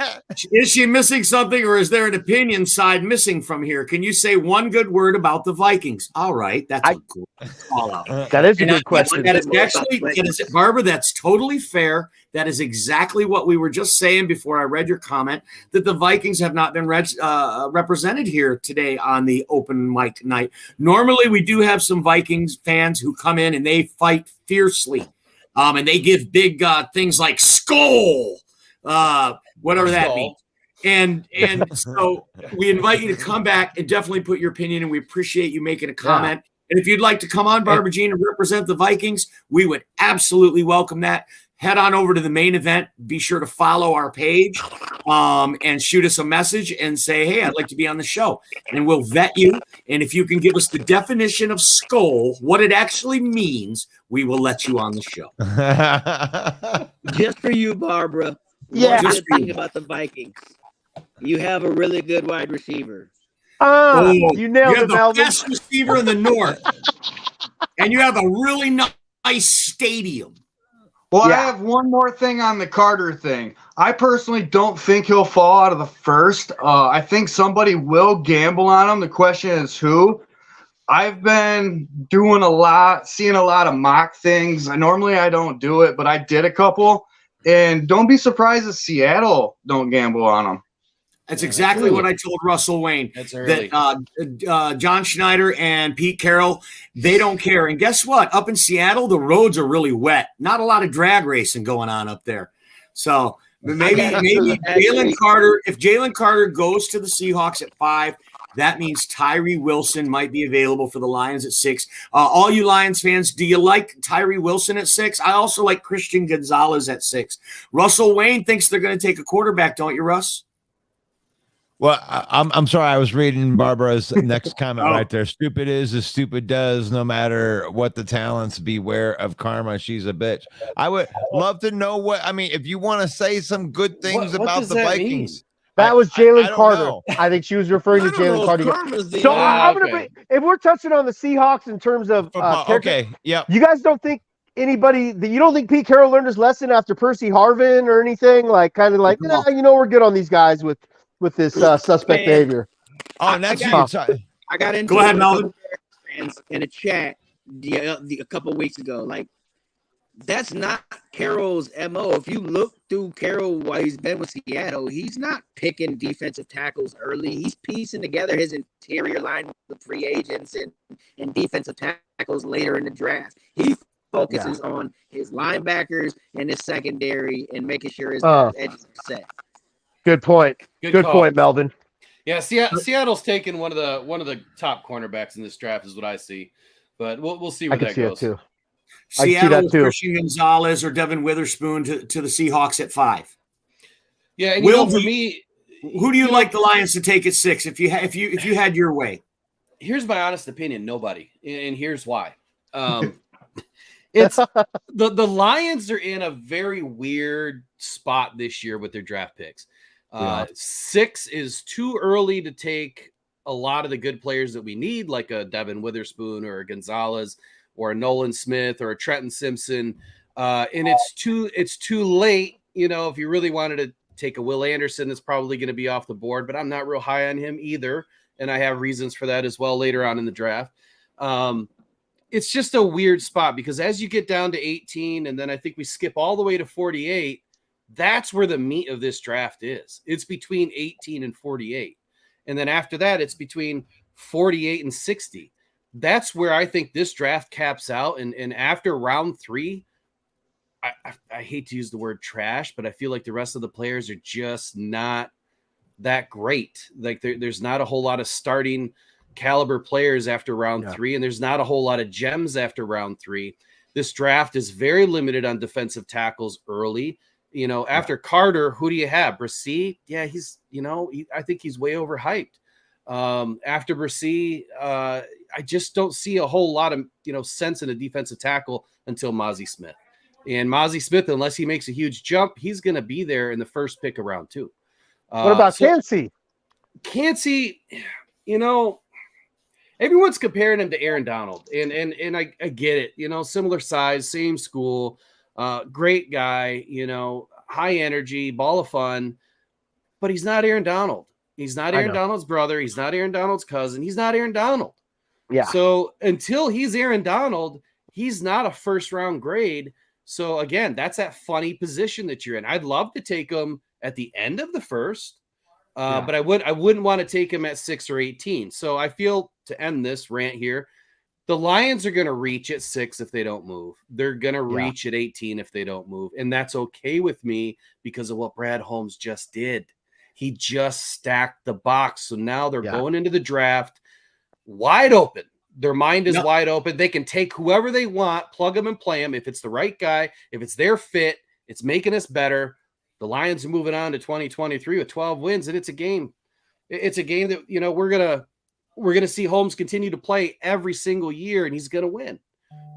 Is she missing something, or is there an opinion side missing from here? Can you say one good word about the Vikings? All right, that's a good call out. That is a good question. That is Barbara, that's totally fair. That is exactly what we were just saying before I read your comment, that the Vikings have not been represented here today on the open mic night. Normally, we do have some Vikings fans who come in and they fight fiercely. And they give big things like skull, whatever that means. And so we invite you to come back and definitely put your opinion, and we appreciate you making a comment. And if you'd like to come on, Barbara Jean, and represent the Vikings, we would absolutely welcome that. Head on over to the main event. Be sure to follow our page and shoot us a message and say, hey, I'd like to be on the show. And we'll vet you. And if you can give us the definition of skull, what it actually means, we will let you on the show. Just for you, Barbara. Yeah. One good thing about the Vikings. You have a really good wide receiver. You nailed it, the Melvin. best receiver in the North. And you have a really nice stadium. Well, I have one more thing on the Carter thing. I personally don't think he'll fall out of the first. I think somebody will gamble on him. The question is who. I've been doing seeing a lot of mock things. Normally I don't do it, but I did a couple. And don't be surprised if Seattle don't gamble on him. That's exactly what I told Russell Wayne. That's early. That John Schneider and Pete Carroll, they don't care. And guess what? Up in Seattle, the roads are really wet. Not a lot of drag racing going on up there. So maybe Jalen Carter, if Jalen Carter goes to the Seahawks at 5, that means Tyree Wilson might be available for the Lions at 6. All you Lions fans, do you like Tyree Wilson at 6? I also like Christian Gonzalez at 6. Russell Wayne thinks they're going to take a quarterback, don't you, Russ? Well, I'm sorry. I was reading Barbara's next comment right there. Stupid is as stupid does, no matter what the talents. Beware of karma. She's a bitch. I would love to know if you want to say some good things about the Vikings. Mean? That was Jalen Carter. Know. I think she was referring to Jalen Carter. So I'm gonna if we're touching on the Seahawks in terms of you guys don't think you don't think Pete Carroll learned his lesson after Percy Harvin or anything? We're good on these guys with this suspect behavior. I got into Go ahead, Melvin. In a chat a couple weeks ago. Like, that's not Carroll's MO. If you look through Carroll while he's been with Seattle, he's not picking defensive tackles early. He's piecing together his interior line with free agents and defensive tackles later in the draft. He focuses on his linebackers and his secondary and making sure his edges are set. Good point. Good point, Melvin. Yeah, Seattle's taken one of the top cornerbacks in this draft, is what I see. But we'll see where that goes. Too. Seattle, Christian Gonzalez or Devin Witherspoon to the Seahawks at 5. Yeah, and for me, who do you like the Lions to take at 6 if you had your way? Here's my honest opinion: nobody, and here's why. It's the Lions are in a very weird spot this year with their draft picks. 6 is too early to take a lot of the good players that we need, like a Devin Witherspoon or a Gonzalez or a Nolan Smith or a Trenton Simpson. And it's too late. If you really wanted to take a Will Anderson, that's probably going to be off the board, but I'm not real high on him either. And I have reasons for that as well later on in the draft. It's just a weird spot because as you get down to 18, and then I think we skip all the way to 48, that's where the meat of this draft is. It's between 18 and 48. And then after that, it's between 48 and 60. That's where I think this draft caps out. And after round 3, I hate to use the word trash, but I feel like the rest of the players are just not that great. Like there's not a whole lot of starting caliber players after round 3, and there's not a whole lot of gems after round 3. This draft is very limited on defensive tackles early. After Carter, who do you have? Brissy? Yeah, he's, I think he's way overhyped. After Brissy, I just don't see a whole lot of sense in a defensive tackle until Mozzie Smith. And Mozzie Smith, unless he makes a huge jump, he's going to be there in the first pick of round 2. What about Kancey? Kancey, everyone's comparing him to Aaron Donald, and I get it. Similar size, same school, great guy. High energy, ball of fun, but he's not Aaron Donald. He's not Aaron Donald's brother. He's not Aaron Donald's cousin. He's not Aaron Donald. Yeah. So until he's Aaron Donald, he's not a first-round grade. So again, that's that funny position that you're in. I'd love to take him at the end of the first, but I wouldn't want to take him at 6 or 18. So I feel, to end this rant here, the Lions are going to reach at 6 if they don't move. They're going to reach at 18 if they don't move. And that's okay with me because of what Brad Holmes just did. He just stacked the box. So now they're going into the draft wide open. Their mind is wide open. They can take whoever they want, plug them and play them. If it's the right guy, if it's their fit, it's making us better. The Lions are moving on to 2023 with 12 wins, and it's a game. It's a game that we're gonna see Holmes continue to play every single year, and he's gonna win.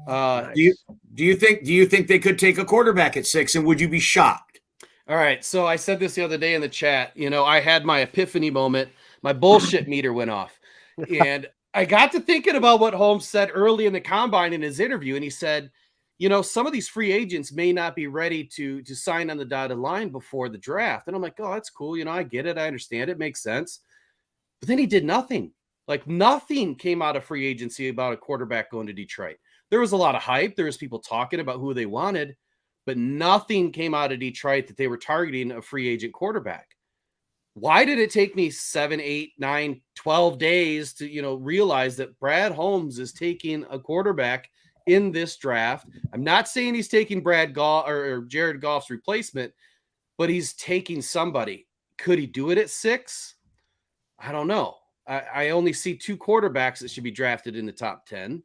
Do you think they could take a quarterback at 6, and would you be shocked? All right. So I said this the other day in the chat. I had my epiphany moment. My bullshit meter went off, and I got to thinking about what Holmes said early in the combine in his interview, and he said, some of these free agents may not be ready to sign on the dotted line before the draft. And I'm like, oh, that's cool. I get it. I understand it. Makes sense. But then he did nothing. Like nothing came out of free agency about a quarterback going to Detroit. There was a lot of hype. There was people talking about who they wanted, but nothing came out of Detroit that they were targeting a free agent quarterback. Why did it take me 7, 8, 9, 12 days to, realize that Brad Holmes is taking a quarterback in this draft? I'm not saying he's taking Brad Goff or Jared Goff's replacement, but he's taking somebody. Could he do it at 6? I don't know. I only see 2 quarterbacks that should be drafted in the top 10.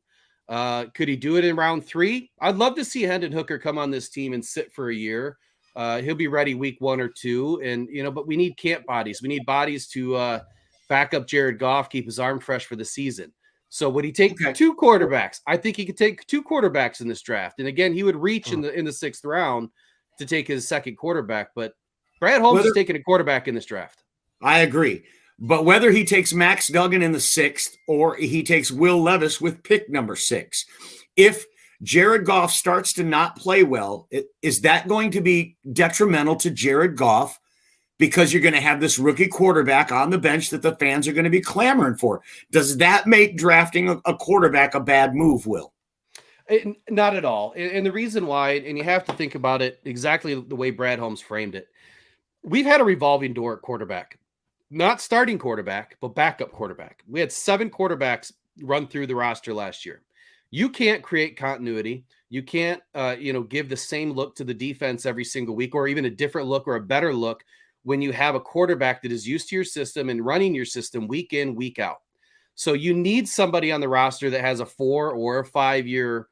Could he do it in round 3? I'd love to see Hendon Hooker come on this team and sit for a year. He'll be ready week 1 or 2. And, but we need camp bodies. We need bodies to back up Jared Goff, keep his arm fresh for the season. So would he take 2 quarterbacks? I think he could take 2 quarterbacks in this draft. And again, he would reach in the 6th round to take his second quarterback. But Brad Holmes is taking a quarterback in this draft. I agree. But whether he takes Max Duggan in the 6th or he takes Will Levis with pick number 6, if Jared Goff starts to not play well, is that going to be detrimental to Jared Goff because you're going to have this rookie quarterback on the bench that the fans are going to be clamoring for? Does that make drafting a quarterback a bad move, Will? Not at all. And the reason why, and you have to think about it exactly the way Brad Holmes framed it. We've had a revolving door at quarterback. Not starting quarterback, but backup quarterback. We had 7 quarterbacks run through the roster last year. You can't create continuity. You can't, give the same look to the defense every single week, or even a different look or a better look when you have a quarterback that is used to your system and running your system week in, week out. So you need somebody on the roster that has a 4 or a 5-year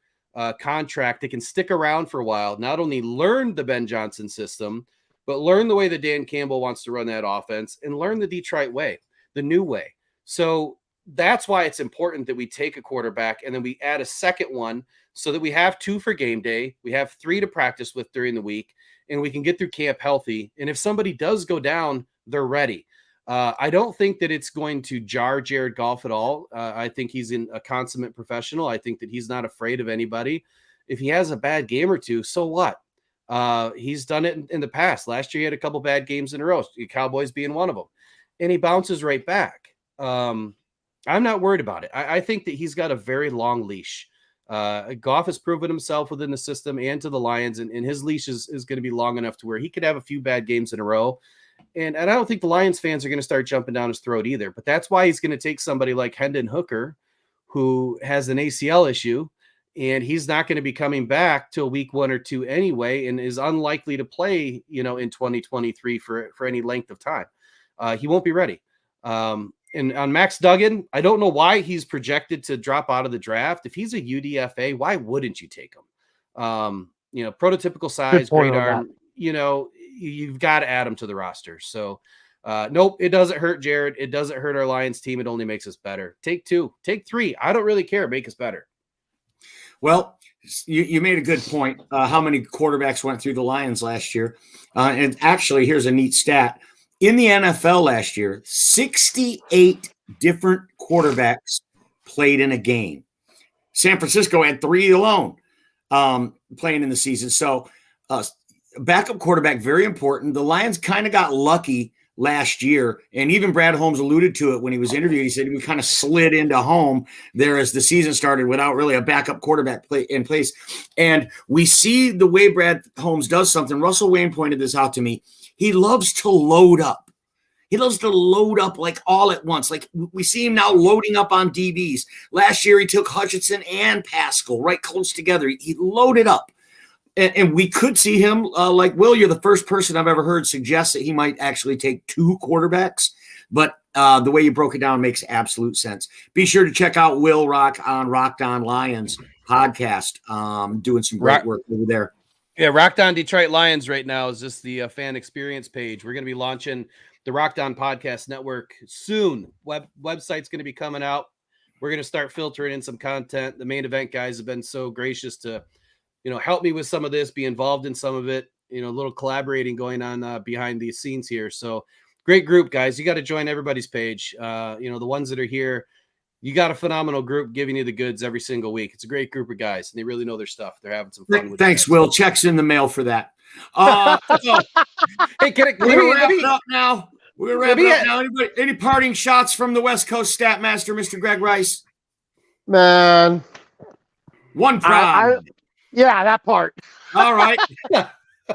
contract that can stick around for a while, not only learn the Ben Johnson system, but learn the way that Dan Campbell wants to run that offense and learn the Detroit way, the new way. So that's why it's important that we take a quarterback and then we add a second one so that we have 2 for game day. We have 3 to practice with during the week, and we can get through camp healthy. And if somebody does go down, they're ready. I don't think that it's going to jar Jared Goff at all. I think he's a consummate professional. I think that he's not afraid of anybody. If he has a bad game or 2, so what? He's done it in the past. Last year, he had a couple bad games in a row, the Cowboys being one of them, and he bounces right back. I'm not worried about it. I think that he's got a very long leash. Goff has proven himself within the system and to the Lions, and his leash is going to be long enough to where he could have a few bad games in a row. And I don't think the Lions fans are going to start jumping down his throat either. But that's why he's going to take somebody like Hendon Hooker, who has an ACL issue, and he's not going to be coming back till week 1 or 2 anyway, and is unlikely to play, in 2023 for any length of time. He won't be ready. And on Max Duggan, I don't know why he's projected to drop out of the draft. If he's a UDFA, why wouldn't you take him? Prototypical size, great arm, you've got to add him to the roster. So Nope, it doesn't hurt Jared. It doesn't hurt our Lions team. It only makes us better. Take 2, take 3. I don't really care. Make us better. Well, you made a good point. How many quarterbacks went through the Lions last year? And actually, here's a neat stat. In the NFL last year, 68 different quarterbacks played in a game. San Francisco had 3 alone playing in the season. So backup quarterback, very important. The Lions kind of got lucky last year, and even Brad Holmes alluded to it when he was interviewed. He said we kind of slid into home there as the season started without really a backup quarterback in place. And we see the way Brad Holmes does something. Russell Wayne pointed this out to me. He loves to load up. He loves to load up like all at once. Like we see him now loading up on DBs. Last year, he took Hutchinson and Pascal right close together. He loaded up. And we could see him, like Will, you're the first person I've ever heard suggest that he might actually take 2 quarterbacks. But the way you broke it down makes absolute sense. Be sure to check out Will Rock on Rocked On Lions podcast, doing some great work over there. Yeah, Rocked On Detroit Lions right now is just the fan experience page. We're going to be launching the Rocked On Podcast Network soon. Website's going to be coming out. We're going to start filtering in some content. The main event guys have been so gracious to help me with some of this, be involved in some of it, a little collaborating going on behind the scenes here. So great group, guys. You got to join everybody's page. The ones that are here, you got a phenomenal group giving you the goods every single week. It's a great group of guys, and they really know their stuff. They're having some fun with it. Thanks, Will. Checks in the mail for that. Hey, we're going to wrap it up now. We're going to wrap it up now. Any parting shots from the West Coast stat master, Mr. Gregg Rice? Man. One prime. Yeah, that part. All right.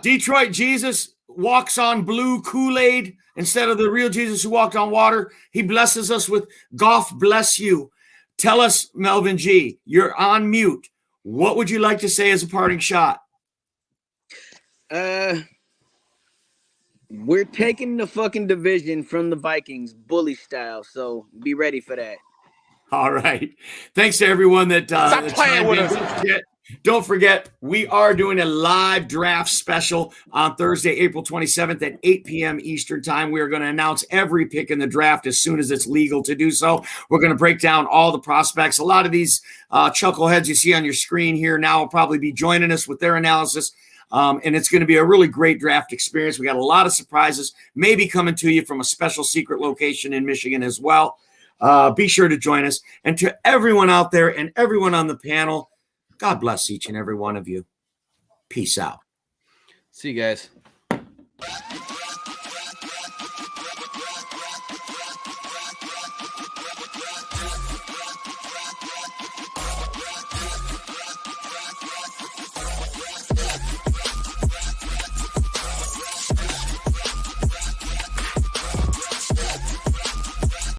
Detroit Jesus walks on blue Kool-Aid instead of the real Jesus who walked on water. He blesses us with Goff bless you. Tell us, Melvin G., you're on mute. What would you like to say as a parting shot? We're taking the fucking division from the Vikings, bully style. So be ready for that. All right. Thanks to everyone that Stop playing with us. Don't forget, we are doing a live draft special on Thursday, April 27th at 8 p.m. Eastern time. We are going to announce every pick in the draft as soon as it's legal to do so. We're going to break down all the prospects. A lot of these chuckleheads you see on your screen here now will probably be joining us with their analysis. And it's going to be a really great draft experience. We got a lot of surprises, maybe coming to you from a special secret location in Michigan as well. Be sure to join us. And to everyone out there and everyone on the panel, God bless each and every one of you. Peace out. See you guys.